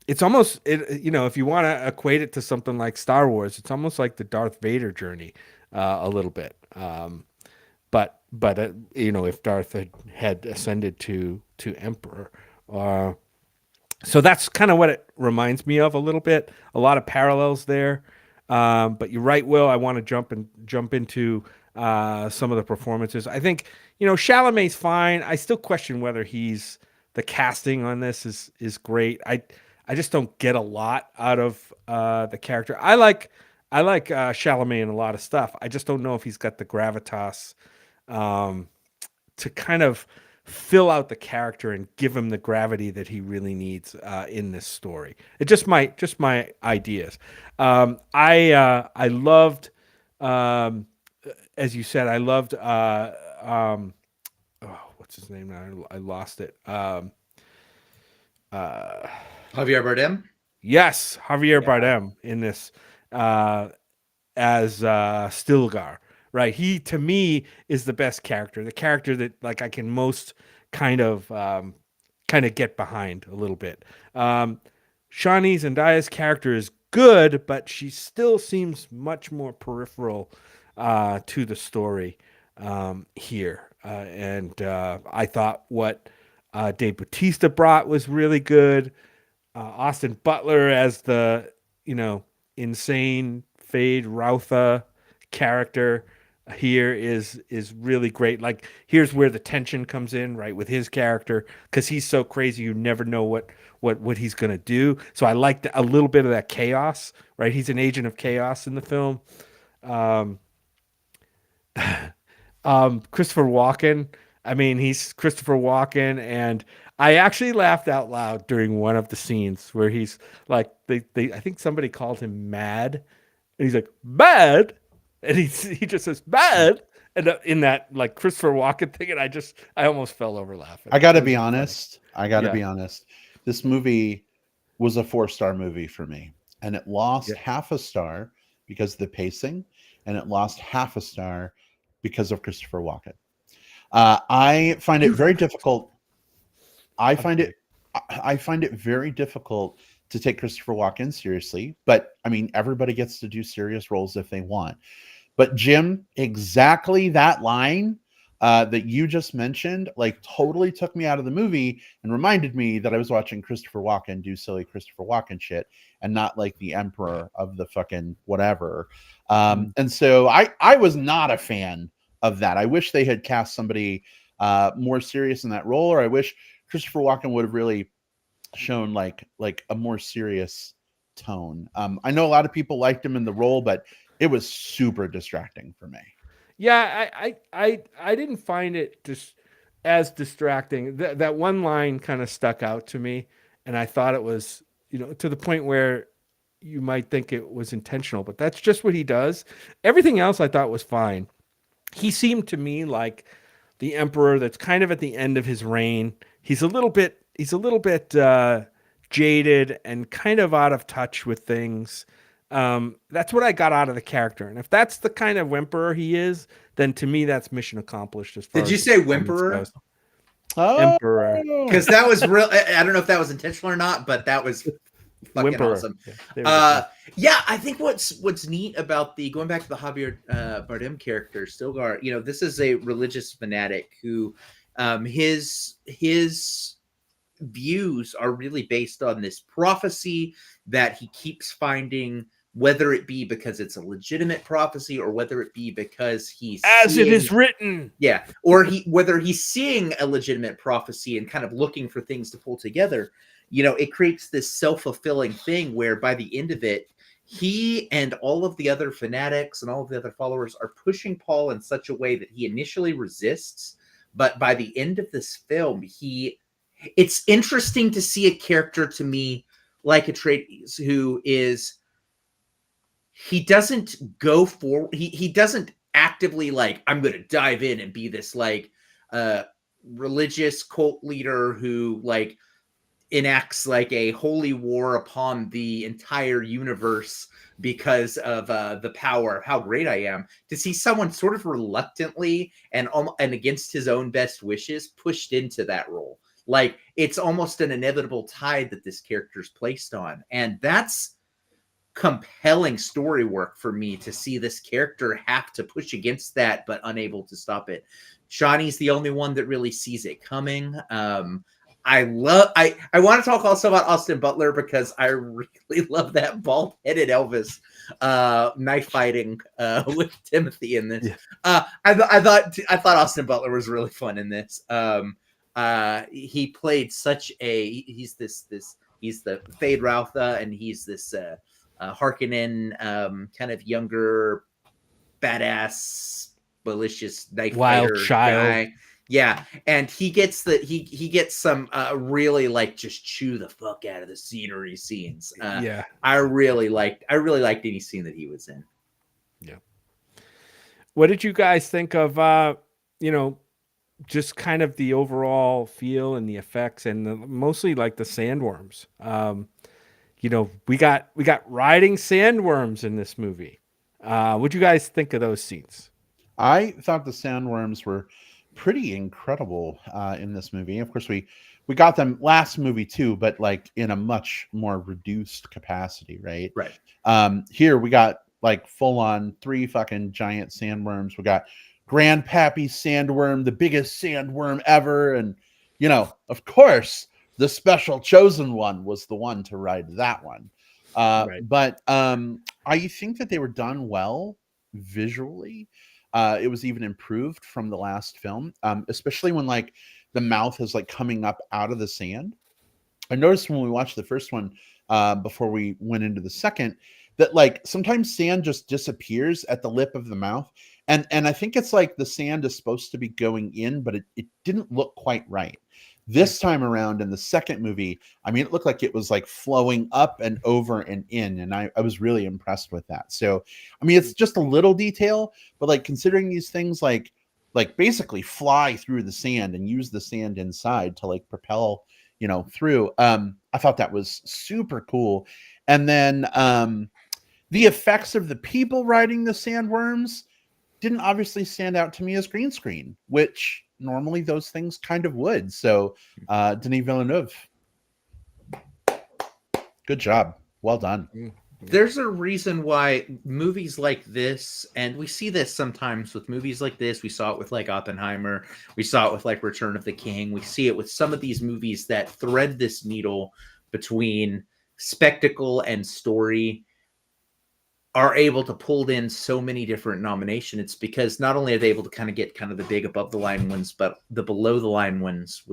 it's almost, if you want to equate it to something like Star Wars, it's almost like the Darth Vader journey a little bit. But if Darth had ascended to emperor, so that's kind of what it reminds me of a little bit. A lot of parallels there. But you're right, Will. I want to jump into some of the performances. I think, Chalamet's fine. I still question whether the casting on this is great. I just don't get a lot out of the character. I like Chalamet in a lot of stuff. I just don't know if he's got the gravitas to kind of fill out the character and give him the gravity that he really needs in this story. It just my ideas. I loved, as you said, I loved what's his name now? I lost it. Javier Bardem. Yes, Javier Bardem in this as Stilgar. Right, he to me is the best character, the character that like I can most kind of get behind a little bit. Shani Zendaya's character is good, but she still seems much more peripheral to the story here. And I thought what Dave Bautista brought was really good. Austin Butler as the insane Fade Routha character here is really great. Like, here's where the tension comes in, right, with his character, because he's so crazy you never know what he's gonna do. So I liked a little bit of that chaos, right? He's an agent of chaos in the film. Christopher Walken, I mean, he's Christopher Walken, and I actually laughed out loud during one of the scenes where he's like, I think somebody called him mad, and he's like, mad? And he just says bad, and in that like Christopher Walken thing, and I almost fell over laughing. I got to be honest. Be honest. This movie was a 4-star movie for me, and it lost half a star because of the pacing, and it lost half a star because of Christopher Walken. I find it very difficult. I find it very difficult to take Christopher Walken seriously, but I mean, everybody gets to do serious roles if they want. But Jim, exactly that line that you just mentioned, like, totally took me out of the movie and reminded me that I was watching Christopher Walken do silly Christopher Walken shit and not like the emperor of the fucking whatever. And so I was not a fan of that. I wish they had cast somebody more serious in that role, or I wish Christopher Walken would have really shown like a more serious tone. I know a lot of people liked him in the role, but it was super distracting for me. Yeah, I didn't find it just as distracting. That one line kind of stuck out to me, and I thought it was, to the point where you might think it was intentional, but that's just what he does. Everything else I thought was fine. He seemed to me like the emperor that's kind of at the end of his reign. He's a little bit jaded and kind of out of touch with things. That's what I got out of the character. And if that's the kind of emperor he is, then to me that's mission accomplished. As far Did you as say the performance whimperer? goes. Oh, Emperor. Because that was real. I don't know if that was intentional or not, but that was fucking Whimperer. awesome. Yeah, there we go. Yeah, I think what's neat about going back to the Javier Bardem character, Stilgar, this is a religious fanatic who his views are really based on this prophecy that he keeps finding, whether it be because it's a legitimate prophecy or whether it be because he's As it is written. yeah, or whether he's seeing a legitimate prophecy and kind of looking for things to pull together. It creates this self-fulfilling thing where by the end of it, he and all of the other fanatics and all of the other followers are pushing Paul in such a way that he initially resists, but by the end of this film, it's interesting to see a character, to me, like Atreides, who is, he doesn't go forward. He doesn't actively like, I'm going to dive in and be this like religious cult leader who like enacts like a holy war upon the entire universe because of the power of how great I am. To see someone sort of reluctantly and against his own best wishes pushed into that role. Like, it's almost an inevitable tide that this character's placed on. And that's compelling story work for me, to see this character have to push against that, but unable to stop it. Shawnee's the only one that really sees it coming. I want to talk also about Austin Butler, because I really love that bald-headed Elvis knife fighting with Timothy in this. Yeah. I thought Austin Butler was really fun in this. He played such he's the Fade Routha, and he's this Harkonnen kind of younger, badass, malicious knife Wild fighter child guy. Yeah, and he gets he gets some really like just chew the fuck out of the scenery scenes. Yeah, I really liked any scene that he was in. Yeah. What did you guys think of just kind of the overall feel and the effects, and mostly like the sandworms? We got riding sandworms in this movie. What'd you guys think of those scenes? I thought the sandworms were pretty incredible in this movie. Of course, we got them last movie too, but like in a much more reduced capacity, right? Right. Here we got like full on 3 fucking giant sandworms. We got Grandpappy Sandworm, the biggest sandworm ever, and of course, the special chosen one was the one to ride that one. Right. But I think that they were done well visually. It was even improved from the last film, especially when like the mouth is like coming up out of the sand. I noticed when we watched the first one before we went into the second, that like sometimes sand just disappears at the lip of the mouth. And I think it's like the sand is supposed to be going in, but it didn't look quite right. This time around in the second movie, I mean, it looked like it was like flowing up and over and in. And I was really impressed with that. So, I mean, it's just a little detail, but like considering these things like basically fly through the sand and use the sand inside to like propel, through, I thought that was super cool. And then the effects of the people riding the sandworms didn't obviously stand out to me as green screen, which normally those things kind of would. So Denis Villeneuve, good job. Well done. There's a reason why movies like this, and we see this sometimes with movies like this, we saw it with like Oppenheimer, we saw it with like Return of the King, we see it with some of these movies that thread this needle between spectacle and story, are able to pull in so many different nominations. It's because not only are they able to kind of get kind of the big above the line ones, but the below the line ones,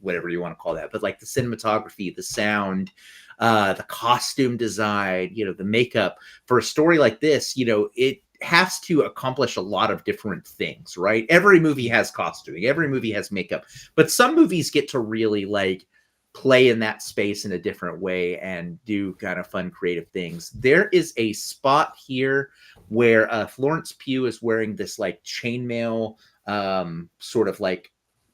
whatever you want to call that, but like the cinematography, the sound, the costume design, the makeup for a story like this, it has to accomplish a lot of different things, right? Every movie has costuming, every movie has makeup, but some movies get to really like play in that space in a different way and do kind of fun, creative things. There is a spot here where Florence Pugh is wearing this like chainmail sort of like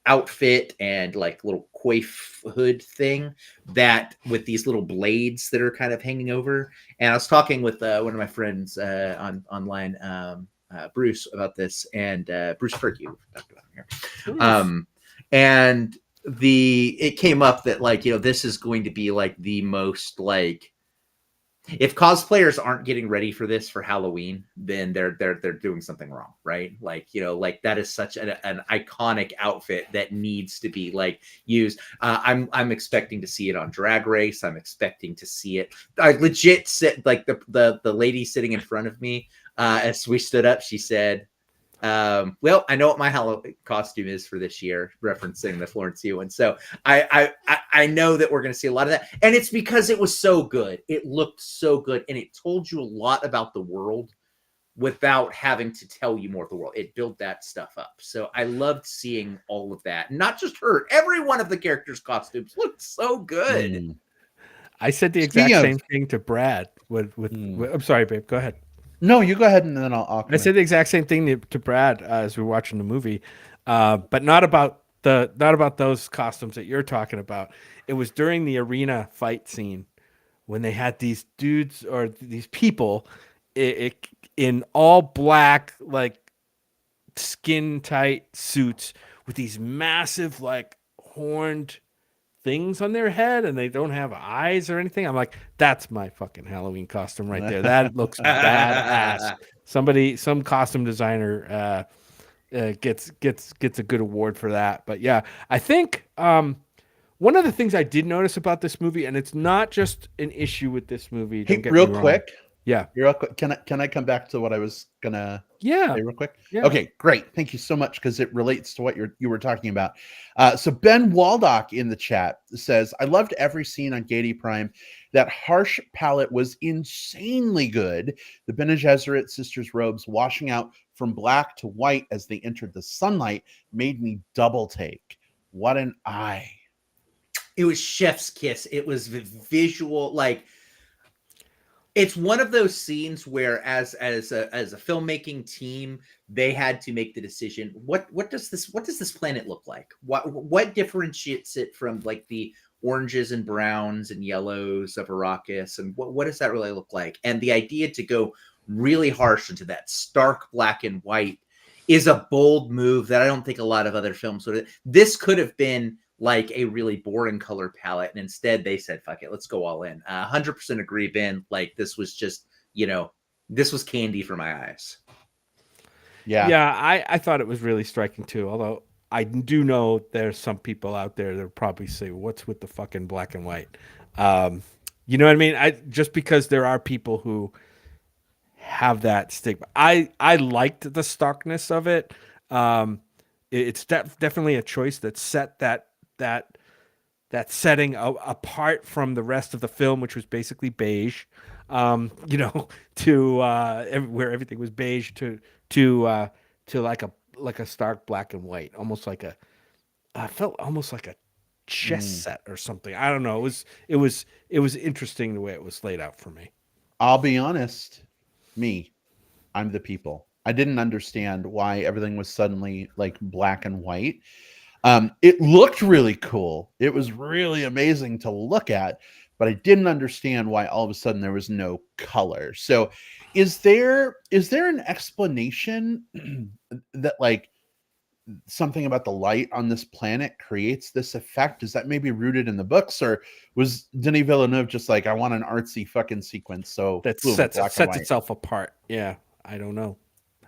outfit and like little coif hood thing that with these little blades that are kind of hanging over. And I was talking with one of my friends online, Bruce, about this, and Bruce Fergie, we talked about him here. And it came up that like, this is going to be like the most like, if cosplayers aren't getting ready for this for Halloween, then they're doing something wrong, right? Like, like that is such an iconic outfit that needs to be like used. I'm expecting to see it on Drag Race. I'm expecting to see it. I legit sit like the lady sitting in front of me as we stood up. She said, well, I know what my Halloween costume is for this year, referencing the Florence Pugh one. So I know that we're going to see a lot of that. And it's because it was so good. It looked so good. And it told you a lot about the world without having to tell you more of the world. It built that stuff up. So I loved seeing all of that. Not just her. Every one of the characters' costumes looked so good. I said the exact same thing to Brad with I'm sorry, babe. Go ahead. No, you go ahead, and then I'll I said the exact same thing to Brad as we were watching the movie, but not about those costumes that you're talking about. It was during the arena fight scene when they had these dudes or these people in all black, like skin tight suits with these massive, like horned things on their head, and they don't have eyes or anything. I'm like, that's my fucking Halloween costume right there. That looks badass. Some costume designer gets a good award for that. But yeah, I think one of the things I did notice about this movie, and it's not just an issue with this movie. Hey, real quick. Yeah. Real quick. Can I come back to what I was gonna say real quick? Yeah. Okay, great. Thank you so much, because it relates to what you were talking about. So Ben Waldock in the chat says, I loved every scene on Gaiety Prime. That harsh palette was insanely good. The Bene Gesserit sisters' robes washing out from black to white as they entered the sunlight made me double take. What an eye. It was chef's kiss. It was visual, like, it's one of those scenes where as a filmmaking team, they had to make the decision, what does this planet look like? What differentiates it from like the oranges and browns and yellows of Arrakis, and what does that really look like? And the idea to go really harsh into that stark black and white is a bold move that I don't think a lot of other films would have. This could have been like a really boring color palette, and instead they said, fuck it, let's go all in. 100% agree, Ben. Like, this was just, this was candy for my eyes. I thought it was really striking too, although I do know there's some people out there that probably say, what's with the fucking black and white? You know what I mean? Just because there are people who have that stigma. I liked the starkness of it. It's definitely a choice that set that setting apart from the rest of the film, which was basically beige, to where everything was beige to like a stark black and white, almost like I felt almost like a chess set or something. I don't know. It was interesting the way it was laid out for me. I'll be honest, I'm the people. I didn't understand why everything was suddenly like black and white. It looked really cool. It was really amazing to look at, but I didn't understand why all of a sudden there was no color. So is there an explanation that like something about the light on this planet creates this effect? Is that maybe rooted in the books, or was Denis Villeneuve just like, I want an artsy fucking sequence? So that sets itself apart. Yeah. I don't know.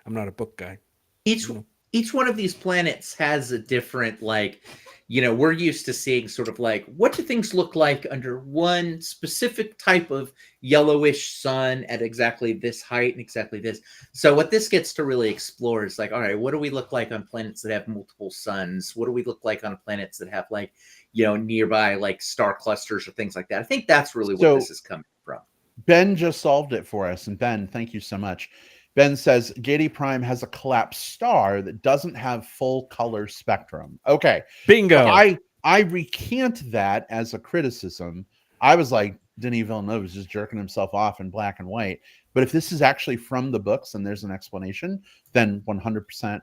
I'm not a book guy. Each one of these planets has a different, like, we're used to seeing sort of like, what do things look like under one specific type of yellowish sun at exactly this height and exactly this. So what this gets to really explore is like, all right, what do we look like on planets that have multiple suns? What do we look like on planets that have like, nearby like star clusters or things like that? I think that's really what this is coming from. Ben just solved it for us. And Ben, thank you so much. Ben says Gady Prime has a collapsed star that doesn't have full color spectrum. Okay. Bingo. So I recant that as a criticism. I was like, Denis Villeneuve is just jerking himself off in black and white. But if this is actually from the books and there's an explanation, then 100%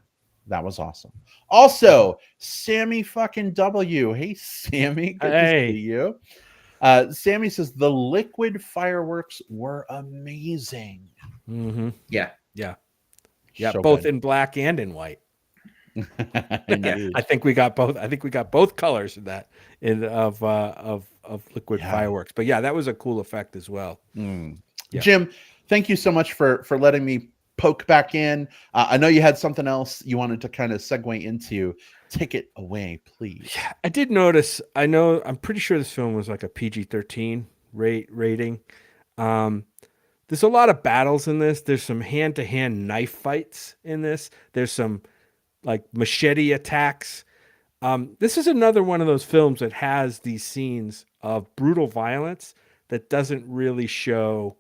that was awesome. Also, Sammy fucking W. Hey, Sammy. Good to see you. Sammy says the liquid fireworks were amazing. Mm-hmm. Yeah. So both in black and in white. I think we got both. I think we got both colors of that of liquid fireworks. But yeah, that was a cool effect as well. Yeah. Jim, thank you so much for letting me poke back in. I know you had something else you wanted to kind of segue into. Take it away, please. Yeah, I did notice. I'm pretty sure this film was like a PG-13 rating. There's a lot of battles in this. There's some hand-to-hand knife fights in this. There's some like machete attacks. This is another one of those films that has these scenes of brutal violence that doesn't really show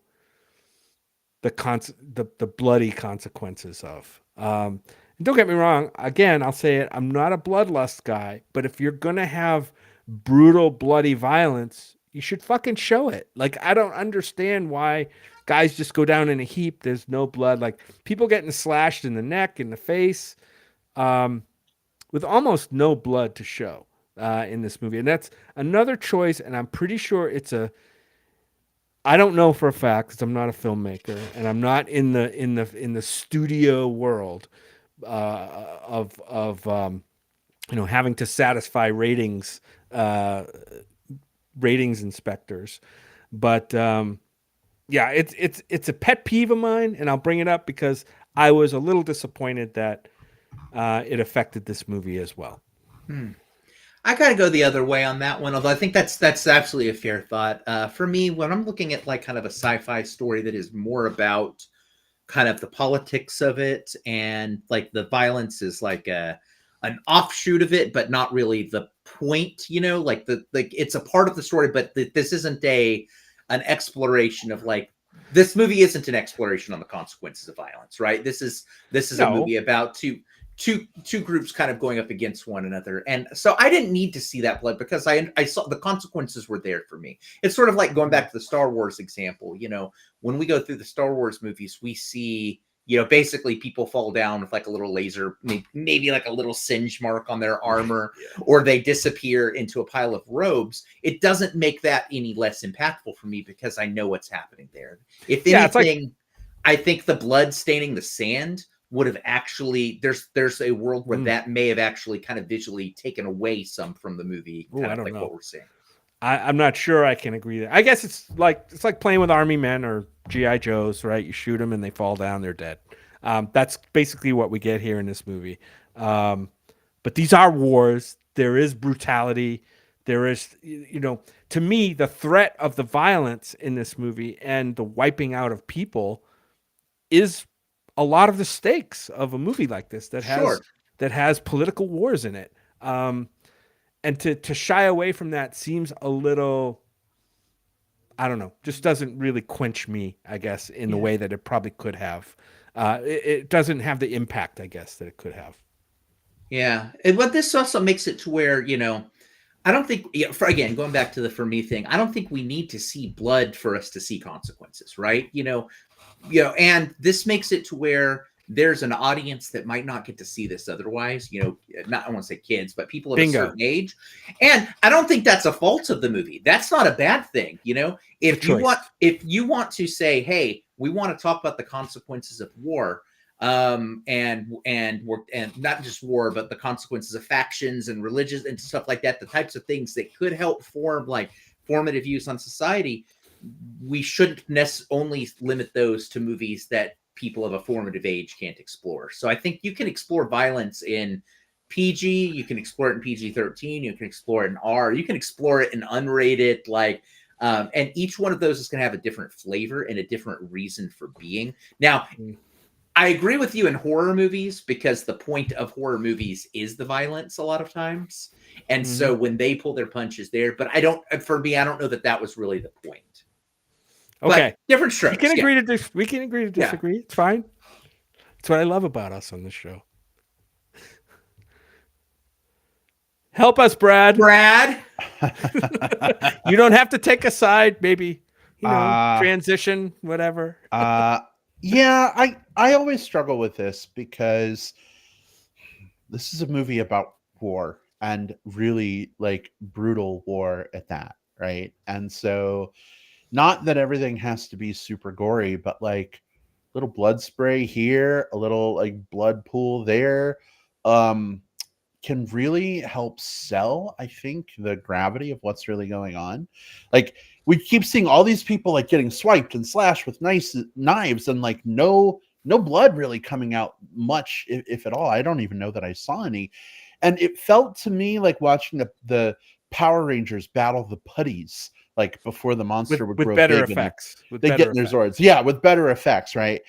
the bloody consequences of. And don't get me wrong. Again, I'll say it. I'm not a bloodlust guy, but if you're gonna have brutal, bloody violence, you should fucking show it. Like, I don't understand why guys just go down in a heap. There's no blood. Like, people getting slashed in the neck, in the face, with almost no blood to show in this movie. And that's another choice. And I'm pretty sure I don't know for a fact because I'm not a filmmaker and I'm not in the studio world of having to satisfy ratings inspectors. But yeah, it's a pet peeve of mine, and I'll bring it up because I was a little disappointed that it affected this movie as well. I gotta go the other way on that one, although I think that's absolutely a fair thought. For me, when I'm looking at like kind of a sci-fi story that is more about kind of the politics of it, and like the violence is like an offshoot of it, but not really the point, like it's a part of the story, but this isn't an exploration of like, this movie isn't an exploration on the consequences of violence, right? This is a movie about two groups kind of going up against one another. And so I didn't need to see that blood because I saw the consequences were there for me. It's sort of like going back to the Star Wars example. When we go through the Star Wars movies, we see, basically people fall down with like a little laser, maybe like a little singe mark on their armor, or they disappear into a pile of robes. It doesn't make that any less impactful for me because I know what's happening there. If anything, I think the blood staining the sand would have actually, there's a world where that may have actually kind of visually taken away some from the movie. I don't know what we're seeing. I'm not sure I can agree there. I guess it's like playing with army men or GI Joes, right? You shoot them and they fall down, they're dead. That's basically what we get here in this movie. But these are wars. There is brutality. There is, to me, the threat of the violence in this movie and the wiping out of people is a lot of the stakes of a movie like this that has political wars in it. And to shy away from that seems a little, I don't know, just doesn't really quench me, I guess, in the way that it probably could have. It doesn't have the impact, I guess, that it could have. Yeah. But this also makes it to where, I don't think, again, going back to the for me thing, I don't think we need to see blood for us to see consequences, right? And this makes it to where there's an audience that might not get to see this otherwise, not, I won't say kids, but people of a certain age. And I don't think that's a fault of the movie. That's not a bad thing. If you want to say, hey, we want to talk about the consequences of war, and not just war, but the consequences of factions and religions and stuff like that, the types of things that could help form like formative views on society, we shouldn't only limit those to movies that people of a formative age can't explore. So I think you can explore violence in PG, you can explore it in PG-13, you can explore it in R, you can explore it in unrated, like, and each one of those is going to have a different flavor and a different reason for being. Now, I agree with you in horror movies because the point of horror movies is the violence a lot of times. And so when they pull their punches there, but for me, I don't know that was really the point. Okay. But different strokes. We can agree to disagree. It's fine. That's what I love about us on this show. Help us, Brad. You don't have to take a side, maybe, transition, whatever. Yeah, I always struggle with this because this is a movie about war, and really like brutal war at that, right? And so not that everything has to be super gory, but like little blood spray here, a little like blood pool there, can really help sell, I think, the gravity of what's really going on. Like we keep seeing all these people like getting swiped and slashed with nice knives, and like no blood really coming out much, if at all. I don't even know that I saw any. And it felt to me like watching the Power Rangers battle the putties, like before the monster would grow better big effects. They get in their Zords. Yeah, with better effects, right?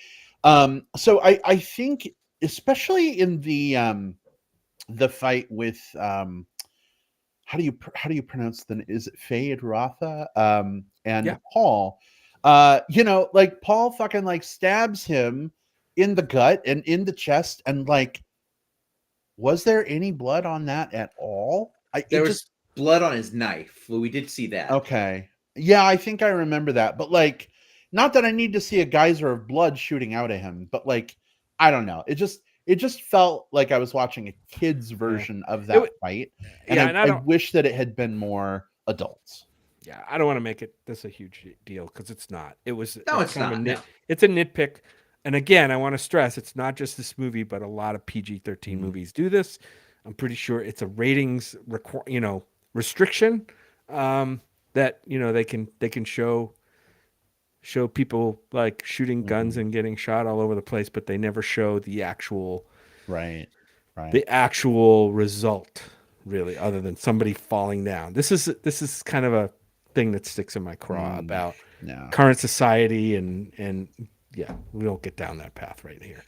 So I think, especially in the fight with how do you pronounce is it Fade Rotha and Paul, like Paul fucking like stabs him in the gut and in the chest, and like, was there any blood on that at all? There was blood on his knife. Well, we did see that. Okay. Yeah, I think I remember that. But like, not that I need to see a geyser of blood shooting out of him, but like, I don't know. It just felt like I was watching a kid's version of that fight. And I wish that it had been more adults. Yeah, I don't want to make this a huge deal because it's not. It's not. It's a nitpick. And again, I want to stress, it's not just this movie, but a lot of PG-13 movies do this. I'm pretty sure it's a ratings restriction that they can show people like shooting guns and getting shot all over the place, but they never show the actual the actual result, really, other than somebody falling down. This is kind of a thing that sticks in my craw about current society, and yeah, we don't get down that path right here.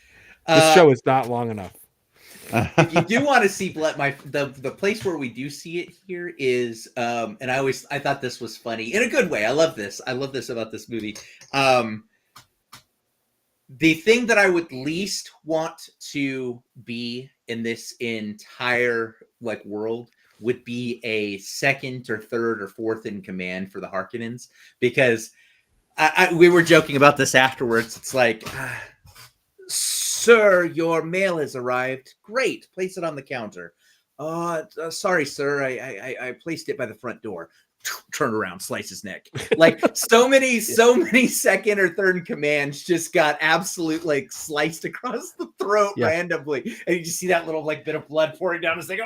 This show is not long enough. If you do want to see blood, the place where we do see it here is, and I thought this was funny in a good way. I love this about this movie. The thing that I would least want to be in this entire like world would be a second or third or fourth in command for the Harkonnens, because we were joking about this afterwards. It's like, sir, your mail has arrived. Great, place it on the counter. Sorry, sir, I placed it by the front door. Turn around, slice his neck. Like so many second or third commands just got absolute like sliced across the throat randomly, and you just see that little like bit of blood pouring down. It's like,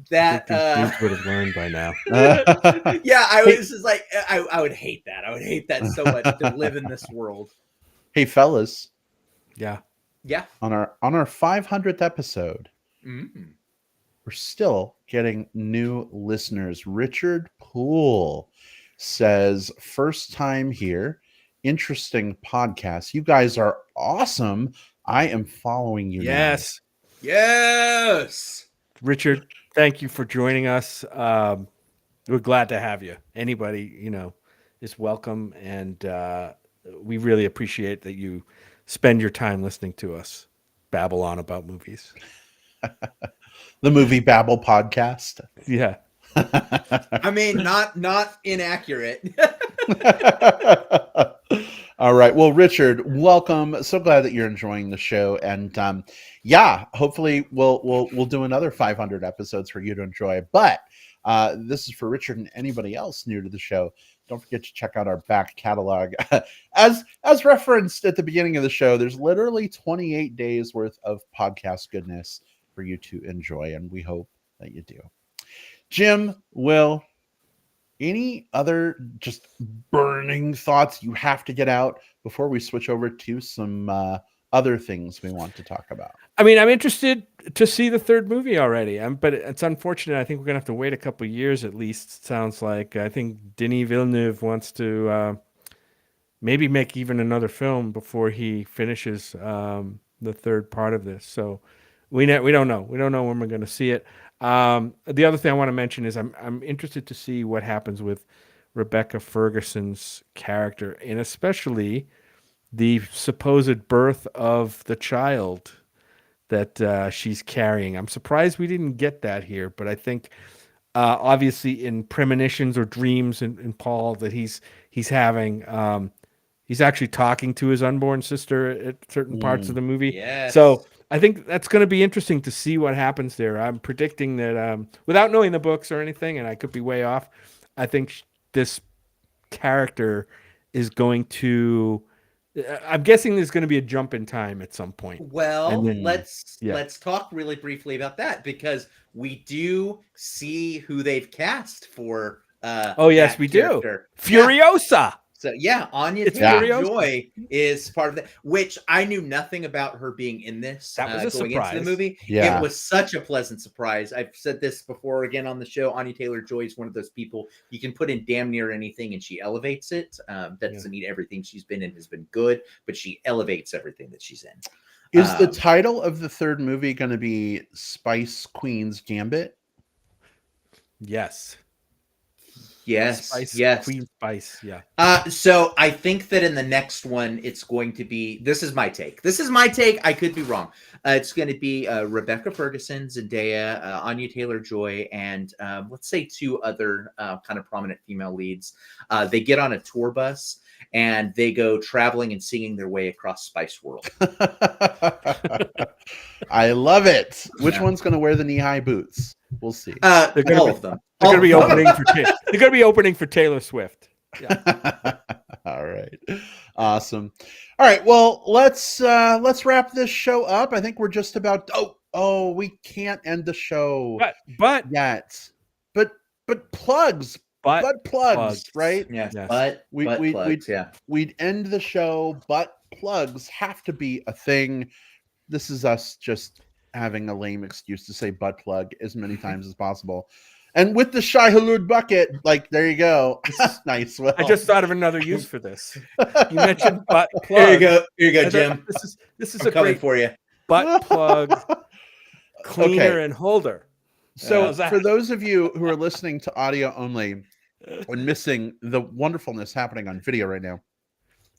that these would have learned by now. Yeah, I was just like, I would hate that. I would hate that so much to live in this world. Hey, fellas. Yeah. On our 500th episode, we're still getting new listeners. Richard Poole says, first time here. Interesting podcast. You guys are awesome. I am following you. Yes. Richard, thank you for joining us. We're glad to have you. Anybody, is welcome. And we really appreciate that you spend your time listening to us babble on about movies. The Movie Babble podcast. Yeah. I mean, not inaccurate. All right. Well, Richard, welcome. So glad that you're enjoying the show. And hopefully we'll do another 500 episodes for you to enjoy. But this is for Richard and anybody else new to the show. Don't forget to check out our back catalog. As referenced at the beginning of the show, there's literally 28 days worth of podcast goodness for you to enjoy, and we hope that you do. Jim, Will, any other just burning thoughts you have to get out before we switch over to some other things we want to talk about? I mean, I'm interested to see the third movie already. But it's unfortunate. I think we're gonna have to wait a couple years at least. Sounds like I think Denis Villeneuve wants to maybe make even another film before he finishes the third part of this. So we don't know. We don't know when we're going to see it. The other thing I want to mention is I'm interested to see what happens with Rebecca Ferguson's character, and especially the supposed birth of the child that she's carrying. I'm surprised we didn't get that here, but I think obviously in premonitions or dreams in Paul that he's having. He's actually talking to his unborn sister at certain parts of the movie. Yes. So I think that's going to be interesting to see what happens there. I'm predicting that without knowing the books or anything, and I could be way off, I think this character is going to. I'm guessing there's going to be a jump in time at some point. Well, then, let's talk really briefly about that, because we do see who they've cast for. Oh yes, we character. do. Furiosa. So yeah, Anya It's Taylor-Joy is part of that, which I knew nothing about her being in this. That was a going surprise. into the movie. Yeah. It was such a pleasant surprise. I've said this before again on the show. Anya Taylor-Joy is one of those people you can put in damn near anything and she elevates it. That doesn't mean everything she's been in has been good, but she elevates everything that she's in. Is the title of the third movie going to be Spice Queen's Gambit? Yes. Yes. Spice, yes. Queen Spice. Yeah. So I think that in the next one, it's going to be. This is my take. I could be wrong. It's going to be Rebecca Ferguson, Zendaya, Anya Taylor-Joy, and let's say two other kind of prominent female leads. They get on a tour bus and they go traveling and singing their way across Spice World. I love it. Which one's going to wear the knee-high boots? We'll see. All of them. They're going to be opening for. They're going to be opening for Taylor Swift. Yeah. All right. Awesome. All right. Well, let's wrap this show up. I think we're just about. Oh, we can't end the show But yet. But plugs. Butt plugs, right? Yeah. Yes. Butt plugs. We'd end the show. Butt plugs have to be a thing. This is us just having a lame excuse to say butt plug as many times as possible. And with the Shai Hulud bucket, like, there you go. Nice. Well, I just thought of another use for this. You mentioned butt plug. Here you go, Jim. This is I'm a coming great for you. butt plug cleaner Okay. and holder. So for those of you who are listening to audio only and missing the wonderfulness happening on video right now,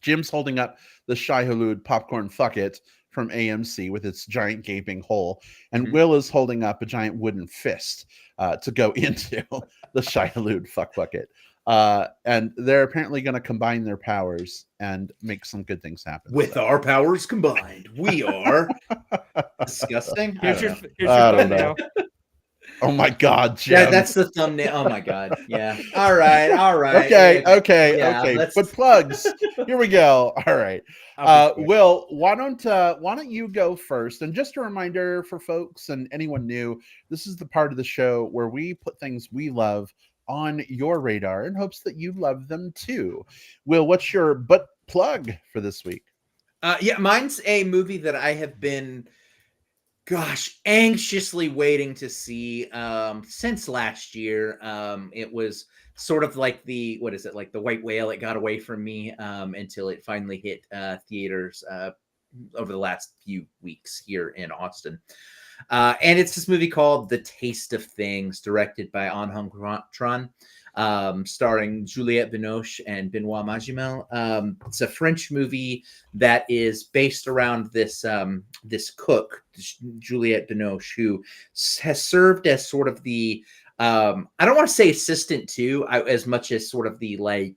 Jim's holding up the Shai Hulud popcorn bucket from AMC with its giant gaping hole, and Will is holding up a giant wooden fist to go into the Shai Hulud fuck bucket. And they're apparently going to combine their powers and make some good things happen. With our powers combined, we are disgusting. Here's your I don't thumbnail. Oh my God, Jim. Yeah, that's the thumbnail. Oh my God. Yeah. All right. Okay. Yeah, But plugs. Here we go. All right. Will, why don't you go first? And just a reminder for folks and anyone new, this is the part of the show where we put things we love on your radar in hopes that you love them too. Will, what's your butt plug for this week? Yeah, mine's a movie that I have been anxiously waiting to see since last year. It was sort of like the white whale. It got away from me until it finally hit theaters over the last few weeks here in Austin. And it's this movie called The Taste of Things, directed by An Hong Tran, starring Juliette Binoche and Benoît Magimel. It's a French movie that is based around this cook, Juliette Binoche, who has served as sort of the I don't want to say assistant to, as much as sort of the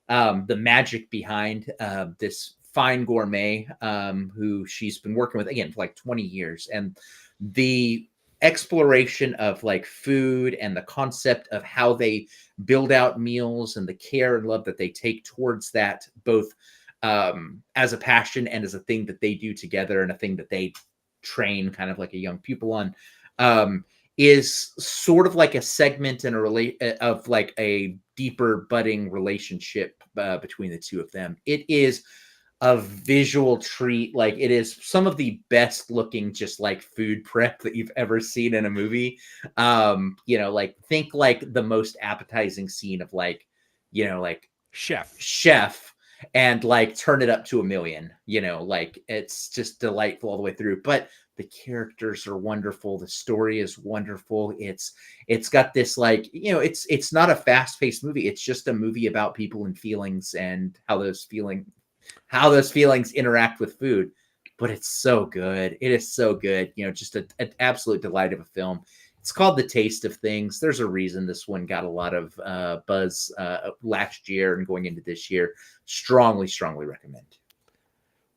the magic behind this fine gourmet who she's been working with again for 20 years, and the exploration of food and the concept of how they build out meals and the care and love that they take towards that, both as a passion and as a thing that they do together and a thing that they train kind of like a young pupil on, is sort of like a segment in of a deeper budding relationship between the two of them. It is a visual treat. Like, it is some of the best looking just like food prep that you've ever seen in a movie. Like, think like the most appetizing scene of like, like chef, and like turn it up to 1,000,000. Like, it's just delightful all the way through. But the characters are wonderful, the story is wonderful. It's got this, like, it's not a fast-paced movie, it's just a movie about people and feelings, and how those feelings interact with food. But it's so good. It is so good. Just an absolute delight of a film. It's called The Taste of Things. There's a reason this one got a lot of buzz last year and going into this year. Strongly, strongly recommend.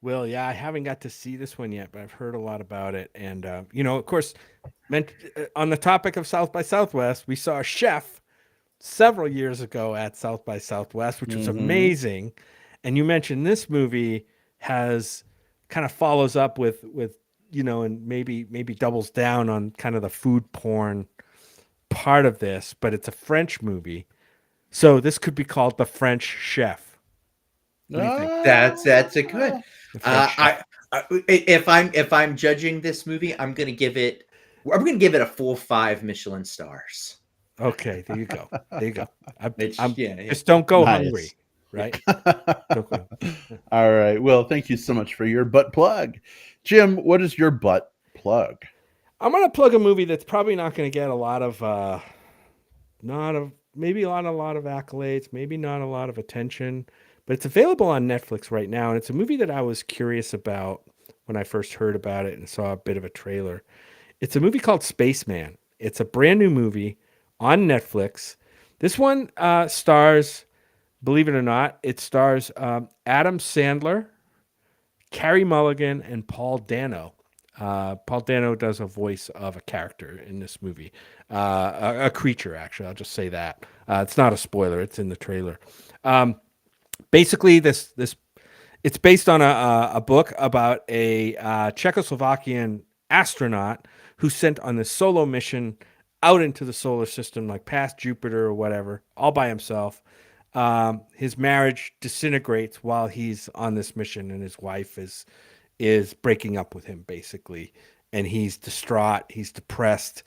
Well, yeah, I haven't got to see this one yet, but I've heard a lot about it. And, of course, on the topic of South by Southwest, we saw a chef several years ago at South by Southwest, which was amazing. And you mentioned this movie has kind of follows up with and maybe doubles down on kind of the food porn part of this, but it's a French movie. So this could be called The French Chef. What do you think? That's a good. If I'm judging this movie, I'm gonna give it a full 5 Michelin stars. Okay, there you go. Yeah. Just don't go hungry, right? All right. Well, thank you so much for your butt plug. Jim, what is your butt plug? I'm gonna plug a movie that's probably not gonna get a lot of maybe a lot of accolades, maybe not a lot of attention, but it's available on Netflix right now, and it's a movie that I was curious about when I first heard about it and saw a bit of a trailer. It's a movie called Spaceman. It's a brand new movie on Netflix. This one stars, believe it or not, it stars Adam Sandler, Carey Mulligan, and Paul Dano. Paul Dano does a voice of a character in this movie, a creature, actually. I'll just say that. It's not a spoiler. It's in the trailer. Basically, it's based on a book about a Czechoslovakian astronaut who's sent on this solo mission out into the solar system, like past Jupiter or whatever, all by himself. His marriage disintegrates while he's on this mission, and his wife is breaking up with him, basically, and he's distraught, he's depressed,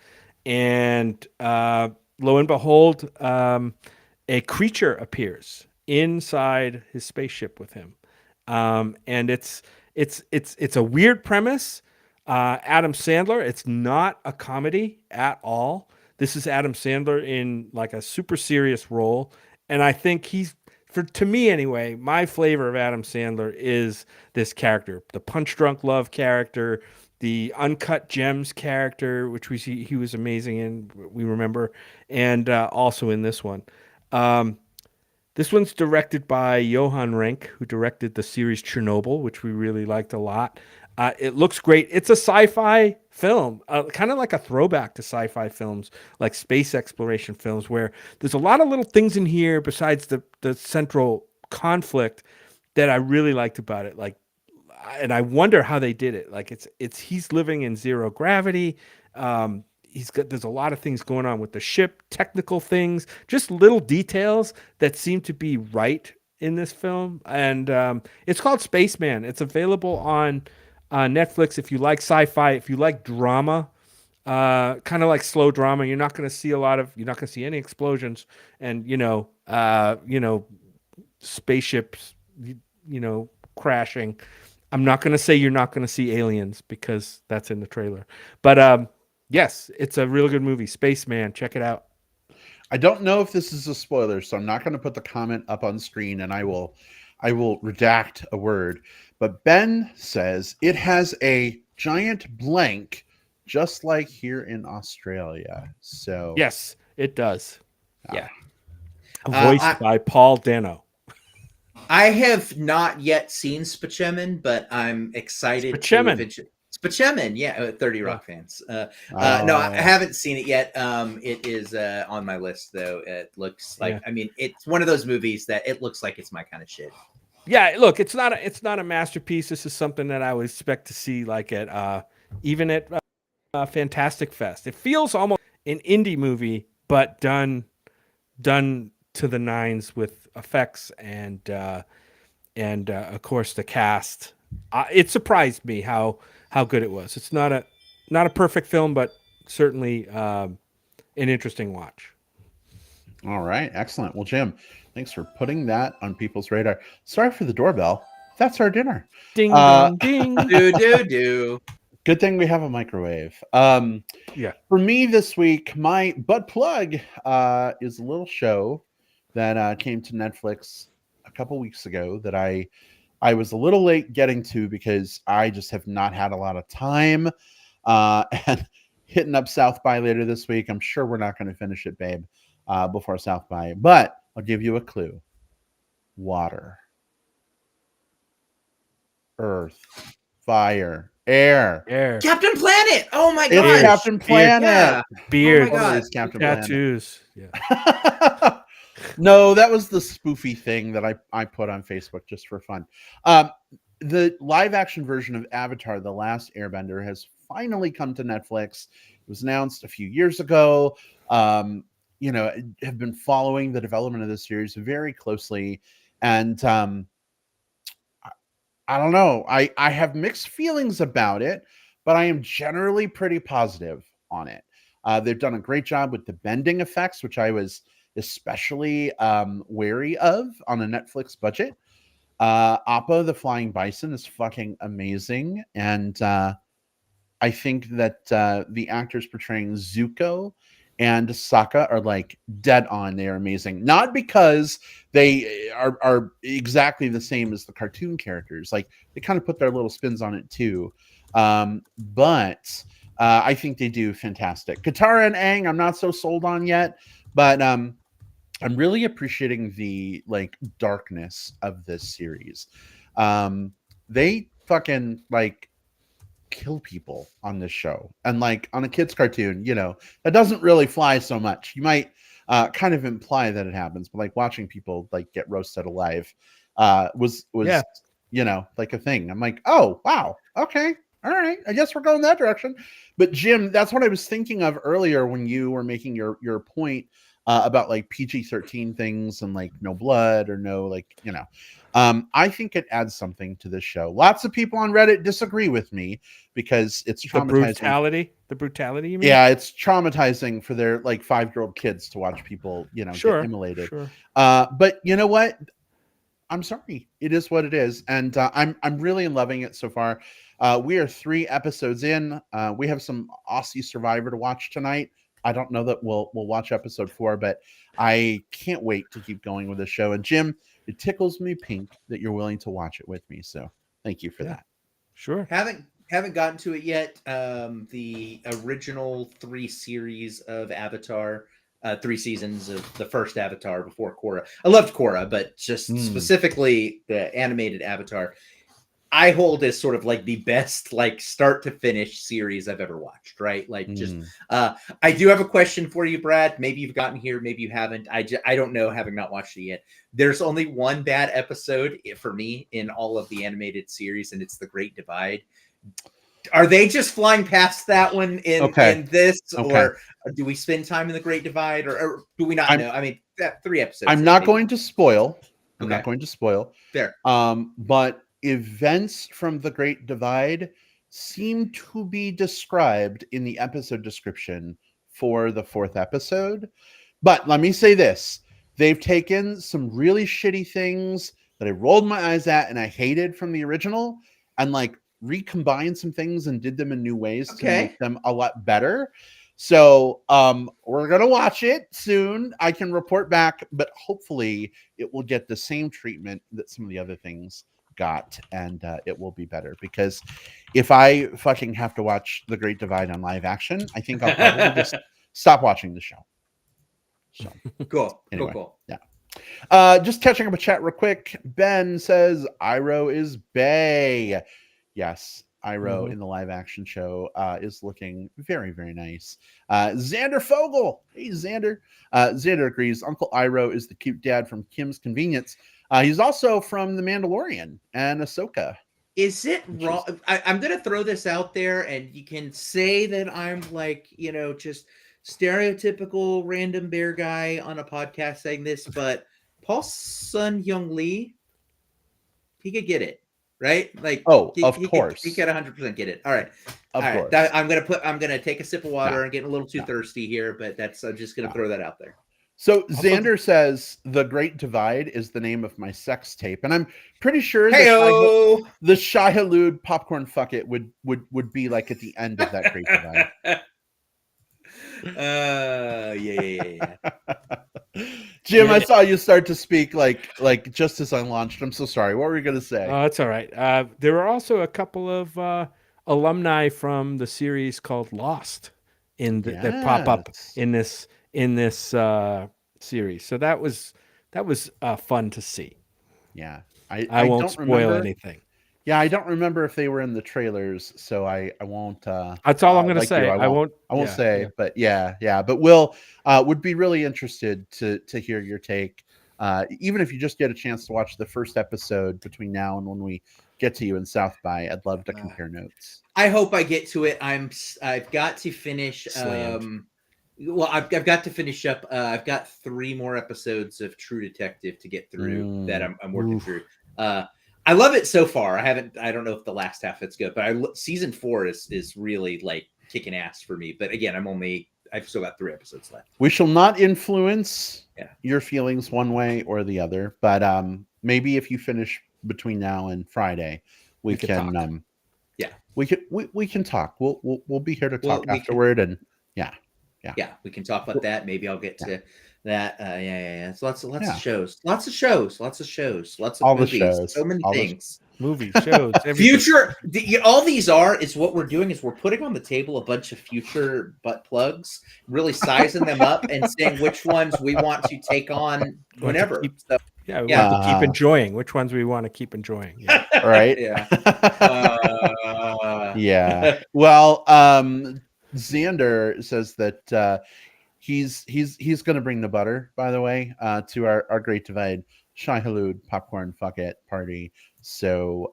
and lo and behold, a creature appears inside his spaceship with him, and it's a weird premise. Adam Sandler, it's not a comedy at all. This is Adam Sandler in like a super serious role, and I think to me anyway, my flavor of Adam Sandler is this character, the Punch Drunk Love character, the Uncut Gems character, which he was amazing in, we remember, and also in this one. This one's directed by Johan Renck, who directed the series Chernobyl, which we really liked a lot. It looks great. It's a sci-fi film, kind of like a throwback to sci-fi films, like space exploration films, where there's a lot of little things in here besides the central conflict that I really liked about it. Like, and I wonder how they did it. Like, he's living in zero gravity. There's a lot of things going on with the ship, technical things, just little details that seem to be right in this film. And it's called Spaceman. It's available on Netflix. If you like sci-fi, if you like drama, kind of like slow drama, you're not going to see any explosions and spaceships, crashing. I'm not going to say you're not going to see aliens because that's in the trailer, but yes, it's a real good movie. Spaceman, check it out. I don't know if this is a spoiler, so I'm not going to put the comment up on screen, and I will redact a word. But Ben says it has a giant blank, just like here in Australia. So yes, it does. Yeah, voiced by Paul Dano. I have not yet seen Spaceman, but I'm excited. Spaceman, yeah, 30 Rock fans. No, I haven't seen it yet. It is on my list, though. It looks like, I mean, it's one of those movies that it looks like it's my kind of shit. Yeah, look, it's not a masterpiece. This is something that I would expect to see, like even at Fantastic Fest. It feels almost an indie movie, but done to the nines with effects and and of course the cast. It surprised me how good it was. It's not a perfect film, but certainly an interesting watch. All right, excellent. Well, Jim, thanks for putting that on people's radar. Sorry for the doorbell. That's our dinner. Ding Uh, dong ding. Do. Good thing we have a microwave. Yeah. For me this week, my butt plug is a little show that came to Netflix a couple weeks ago that I was a little late getting to because I just have not had a lot of time. And hitting up South by later this week. I'm sure we're not going to finish it, babe, before South by. But I'll give you a clue: water, earth, fire, air. Air, Captain Planet. Oh my It's god. Captain Planet. Yeah. beard, Oh my God. It's Captain Planet. tattoos. Yeah. No, that was the spoofy thing that I put on Facebook just for fun. The live action version of Avatar: The Last Airbender has finally come to Netflix. It was announced a few years ago. Have been following the development of this series very closely, and I don't know. I have mixed feelings about it, but I am generally pretty positive on it. They've done a great job with the bending effects, which I was especially wary of on a Netflix budget. Appa the Flying Bison is fucking amazing, and I think that the actors portraying Zuko and Sokka are like dead on. They are amazing, not because they are exactly the same as the cartoon characters. Like they kind of put their little spins on it too, but I think they do fantastic. Katara and Aang, I'm not so sold on yet, but I'm really appreciating the like darkness of this series. They fucking like kill people on this show, and like on a kid's cartoon, that doesn't really fly so much. You might kind of imply that it happens, but like watching people like get roasted alive was Yeah. like a thing. I'm like, oh wow, okay, all right, I guess we're going that direction. But Jim, that's what I was thinking of earlier when you were making your point about like PG-13 things and like no blood or no like I think it adds something to this show. Lots of people on Reddit disagree with me because it's traumatizing. The brutality, you mean? Yeah, it's traumatizing for their like 5-year-old kids to watch people, get immolated. Sure. But you know what? I'm sorry. It is what it is, and I'm really loving it so far. We are 3 episodes in. We have some Aussie Survivor to watch tonight. I don't know that we'll watch episode 4, but I can't wait to keep going with the show. And Jim, it tickles me pink that you're willing to watch it with me. So thank you for that. Sure. Haven't gotten to it yet. The original 3 series of Avatar, 3 seasons of the first Avatar before Korra. I loved Korra, but just specifically the animated Avatar, I hold as sort of like the best like start to finish series I've ever watched. Right? Like just I do have a question for you, Brad. Maybe you've gotten here, maybe you haven't. I don't know, having not watched it yet. There's only one bad episode for me in all of the animated series, and it's The Great Divide. Are they just flying past that one in this, or do we spend time in The Great Divide, or do we not know? I mean, 3 episodes. I'm not going to spoil. I'm not Okay. going to spoil. Fair. But events from The Great Divide seem to be described in the episode description for the 4th episode. But let me say this. They've taken some really shitty things that I rolled my eyes at and I hated from the original and like recombined some things and did them in new ways to make them a lot better. So we're gonna watch it soon. I can report back, but hopefully it will get the same treatment that some of the other things got, and it will be better. Because if I fucking have to watch The Great Divide on live action, I think I'll probably just stop watching the show. So Cool. Anyway. Cool. Yeah. Just catching up a chat real quick. Ben says Iroh is bae. Yes, Iroh in the live action show is looking very, very nice. Xander Fogel. Hey, Xander. Xander agrees. Uncle Iroh is the cute dad from Kim's Convenience. He's also from The Mandalorian and Ahsoka. Is it wrong? I'm going to throw this out there, and you can say that I'm like, just stereotypical random bear guy on a podcast saying this, but Paul Sun Young Lee, he could get it, right? Like, Oh, he, of he course. he could 100% get it. All right, Of all right. course. I'm gonna take a sip of water. No, I'm getting a little too no. thirsty here, but I'm just gonna No. throw that out there. So Xander says The Great Divide is the name of my sex tape, and I'm pretty sure Hey-o! the Shai Hulud popcorn fuck it would be like at the end of that Great Divide. Yeah. Jim, Yeah. I saw you start to speak like just as I launched. I'm so sorry. What were you going to say? Oh, that's all right. There are also a couple of alumni from the series called Lost that pop up Yes. in this series. So that was fun to see. Yeah. I won't don't spoil remember. anything. Yeah, I don't remember if they were in the trailers, so I won't. That's all I'm going to like say. you, I won't say, yeah. but yeah. But Will would be really interested to hear your take. Even if you just get a chance to watch the first episode between now and when we get to you in South by, I'd love to compare notes. I hope I get to it. I've got to finish. Well, I've got to finish up. I've got 3 more episodes of True Detective to get through that I'm working through. I love it so far. I don't know if the last half it's good, but season 4 is really like kicking ass for me. But again, I've still got 3 episodes left. We shall not influence your feelings one way or the other, but maybe if you finish between now and Friday, we can talk. we can talk. We'll be here to talk afterward, and yeah, we can talk about that. Maybe I'll get to that. Yeah. So lots of shows, lots of all movies, the shows, so many things. Movies, shows, everything. Future. All these is what we're doing is we're putting on the table a bunch of future butt plugs, really sizing them up and saying which ones we want to take on whenever. We want to keep enjoying. Which ones we want to keep enjoying. Yeah. Right. Yeah. Well, Xander says that he's going to bring the butter, by the way, to our Great Divide Shai Hulud popcorn fuck it party. So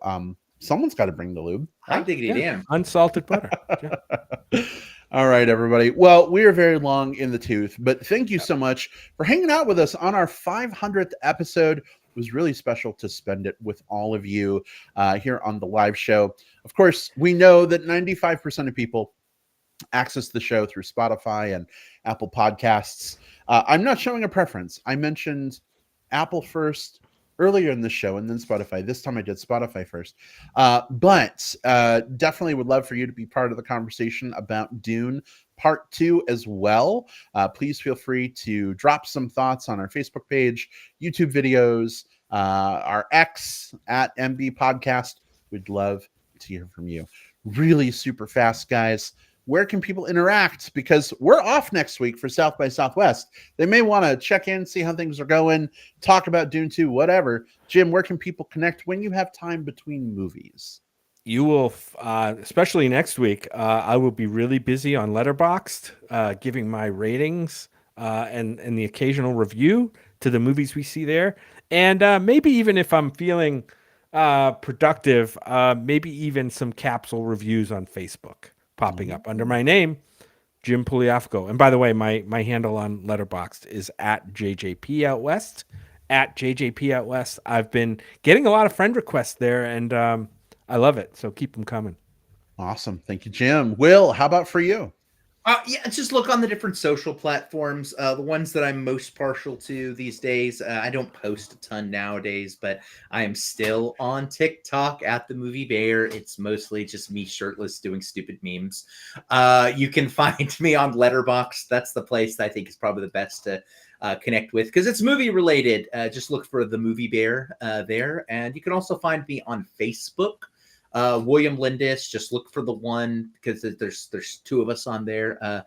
someone's got to bring the lube. Right? Hot diggity damn. Unsalted butter. All right, everybody. Well, we are very long in the tooth, but thank you so much for hanging out with us on our 500th episode. It was really special to spend it with all of you here on the live show. Of course, we know that 95% of people access the show through Spotify and Apple Podcasts. I'm not showing a preference. I mentioned Apple first earlier in the show and then Spotify. This time I did Spotify first. But definitely would love for you to be part of the conversation about Dune Part 2 as well. Please feel free to drop some thoughts on our Facebook page, YouTube videos, our X at MB Podcast. We'd love to hear from you. Really super fast, guys. Where can people interact? Because we're off next week for South by Southwest. They may want to check in, see how things are going, talk about Dune 2, whatever. Jim, where can people connect when you have time between movies? You will, especially next week, I will be really busy on Letterboxd, giving my ratings and the occasional review to the movies we see there. And maybe even if I'm feeling productive, maybe even some capsule reviews on Facebook popping up under my name, Jim Pugliafco. And by the way, my handle on Letterboxd is at JJP Out West. At JJP Out West. I've been getting a lot of friend requests there, and I love it. So keep them coming. Awesome. Thank you, Jim. Will, how about for you? Just look on the different social platforms. The ones that I'm most partial to these days. I don't post a ton nowadays, but I am still on TikTok at the Movie Bear. It's mostly just me shirtless doing stupid memes. You can find me on Letterboxd. That's the place that I think is probably the best to connect with because it's movie related. Just look for the Movie Bear there, and you can also find me on Facebook. William Lindis, just look for the one because there's 2 of us on there.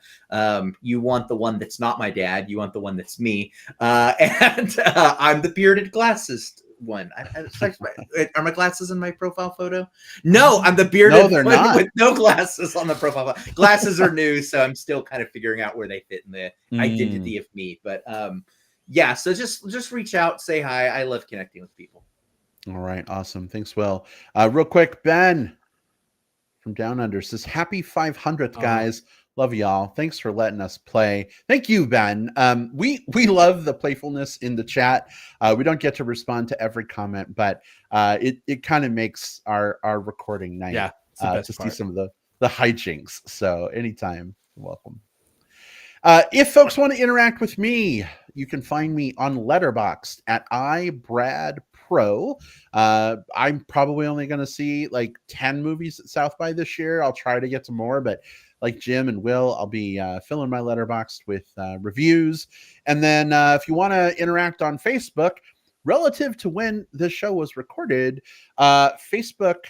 You want the one that's not my dad. You want the one that's me. And I'm the bearded glasses one. Are my glasses in my profile photo? No, I'm the bearded one not. with no glasses on the profile photo. Glasses are new, so I'm still kind of figuring out where they fit in the identity of me. But yeah, so just reach out, say hi. I love connecting with people. All right. Awesome. Thanks, Will. Real quick, Ben, from Down Under says, happy 500th, Oh. guys. Love y'all. Thanks for letting us play. Thank you, Ben. We love the playfulness in the chat. We don't get to respond to every comment, but it kind of makes our recording night. Yeah, it's the best to part. see some of the hijinks. So anytime, welcome. If folks want to interact with me, you can find me on Letterboxd at iBradPro. I'm probably only going to see like 10 movies at South by this year. I'll try to get to more, but like Jim and Will, I'll be filling my Letterboxd with reviews. And then if you want to interact on Facebook, relative to when this show was recorded, Facebook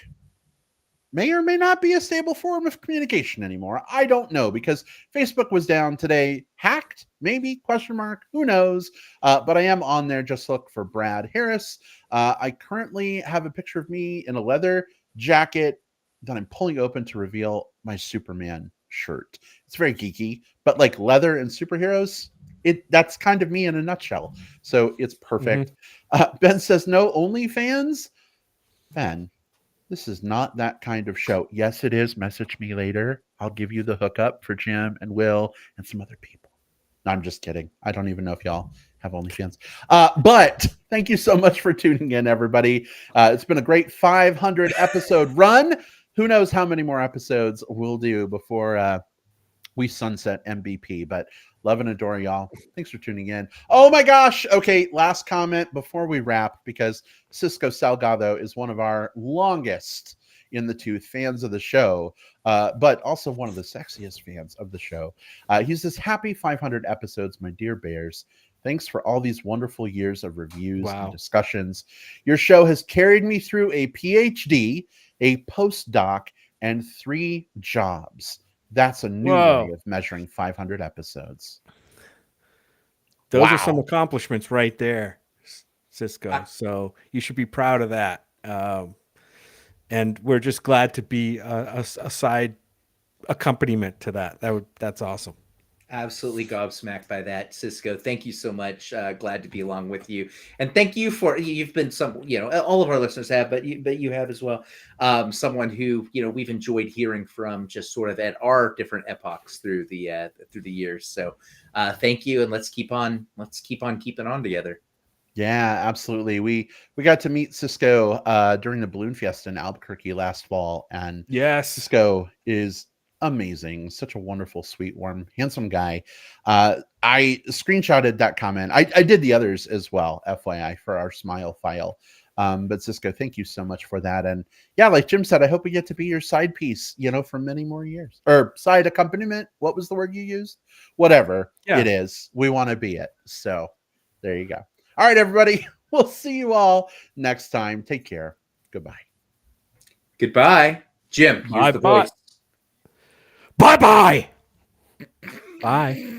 may or may not be a stable form of communication anymore. I don't know, because Facebook was down today. Hacked, maybe, question mark, who knows? But I am on there. Just look for Brad Harris. I currently have a picture of me in a leather jacket that I'm pulling open to reveal my Superman shirt. It's very geeky, but like leather and superheroes, that's kind of me in a nutshell. So it's perfect. Ben says, no OnlyFans? Ben, this is not that kind of show. Yes, it is. Message me later. I'll give you the hookup for Jim and Will and some other people. No, I'm just kidding. I don't even know if y'all have OnlyFans. But thank you so much for tuning in, everybody. It's been a great 500 episode run. Who knows how many more episodes we'll do before we sunset MBP, but love and adore y'all. Thanks for tuning in. Oh my gosh. Okay, last comment before we wrap, because Cisco Salgado is one of our longest in the tooth fans of the show, but also one of the sexiest fans of the show. He says, happy 500 episodes, my dear bears. Thanks for all these wonderful years of reviews and discussions. Your show has carried me through a PhD, a postdoc, and 3 jobs. That's a new way of measuring 500 episodes. Those are some accomplishments right there, Cisco. So you should be proud of that. And we're just glad to be a side accompaniment to that. That's awesome. Absolutely gobsmacked by that, Cisco. Thank you so much. Glad to be along with you, and thank you for you've been all of our listeners have, but you have as well. Someone who we've enjoyed hearing from, just sort of at our different epochs through the years. So thank you, and let's keep on keeping on together. Yeah, absolutely. We got to meet Cisco during the Balloon Fiesta in Albuquerque last fall, and Cisco is amazing. Such a wonderful, sweet, warm, handsome guy. I screenshotted that comment. I did the others as well, FYI, for our smile file. But Cisco, thank you so much for that. And yeah, like Jim said, I hope we get to be your side piece, for many more years. Or side accompaniment. What was the word you used? Whatever it is. We want to be it. So there you go. All right, everybody. We'll see you all next time. Take care. Goodbye. Goodbye. Jim, here's the voice. Bye-bye. Bye.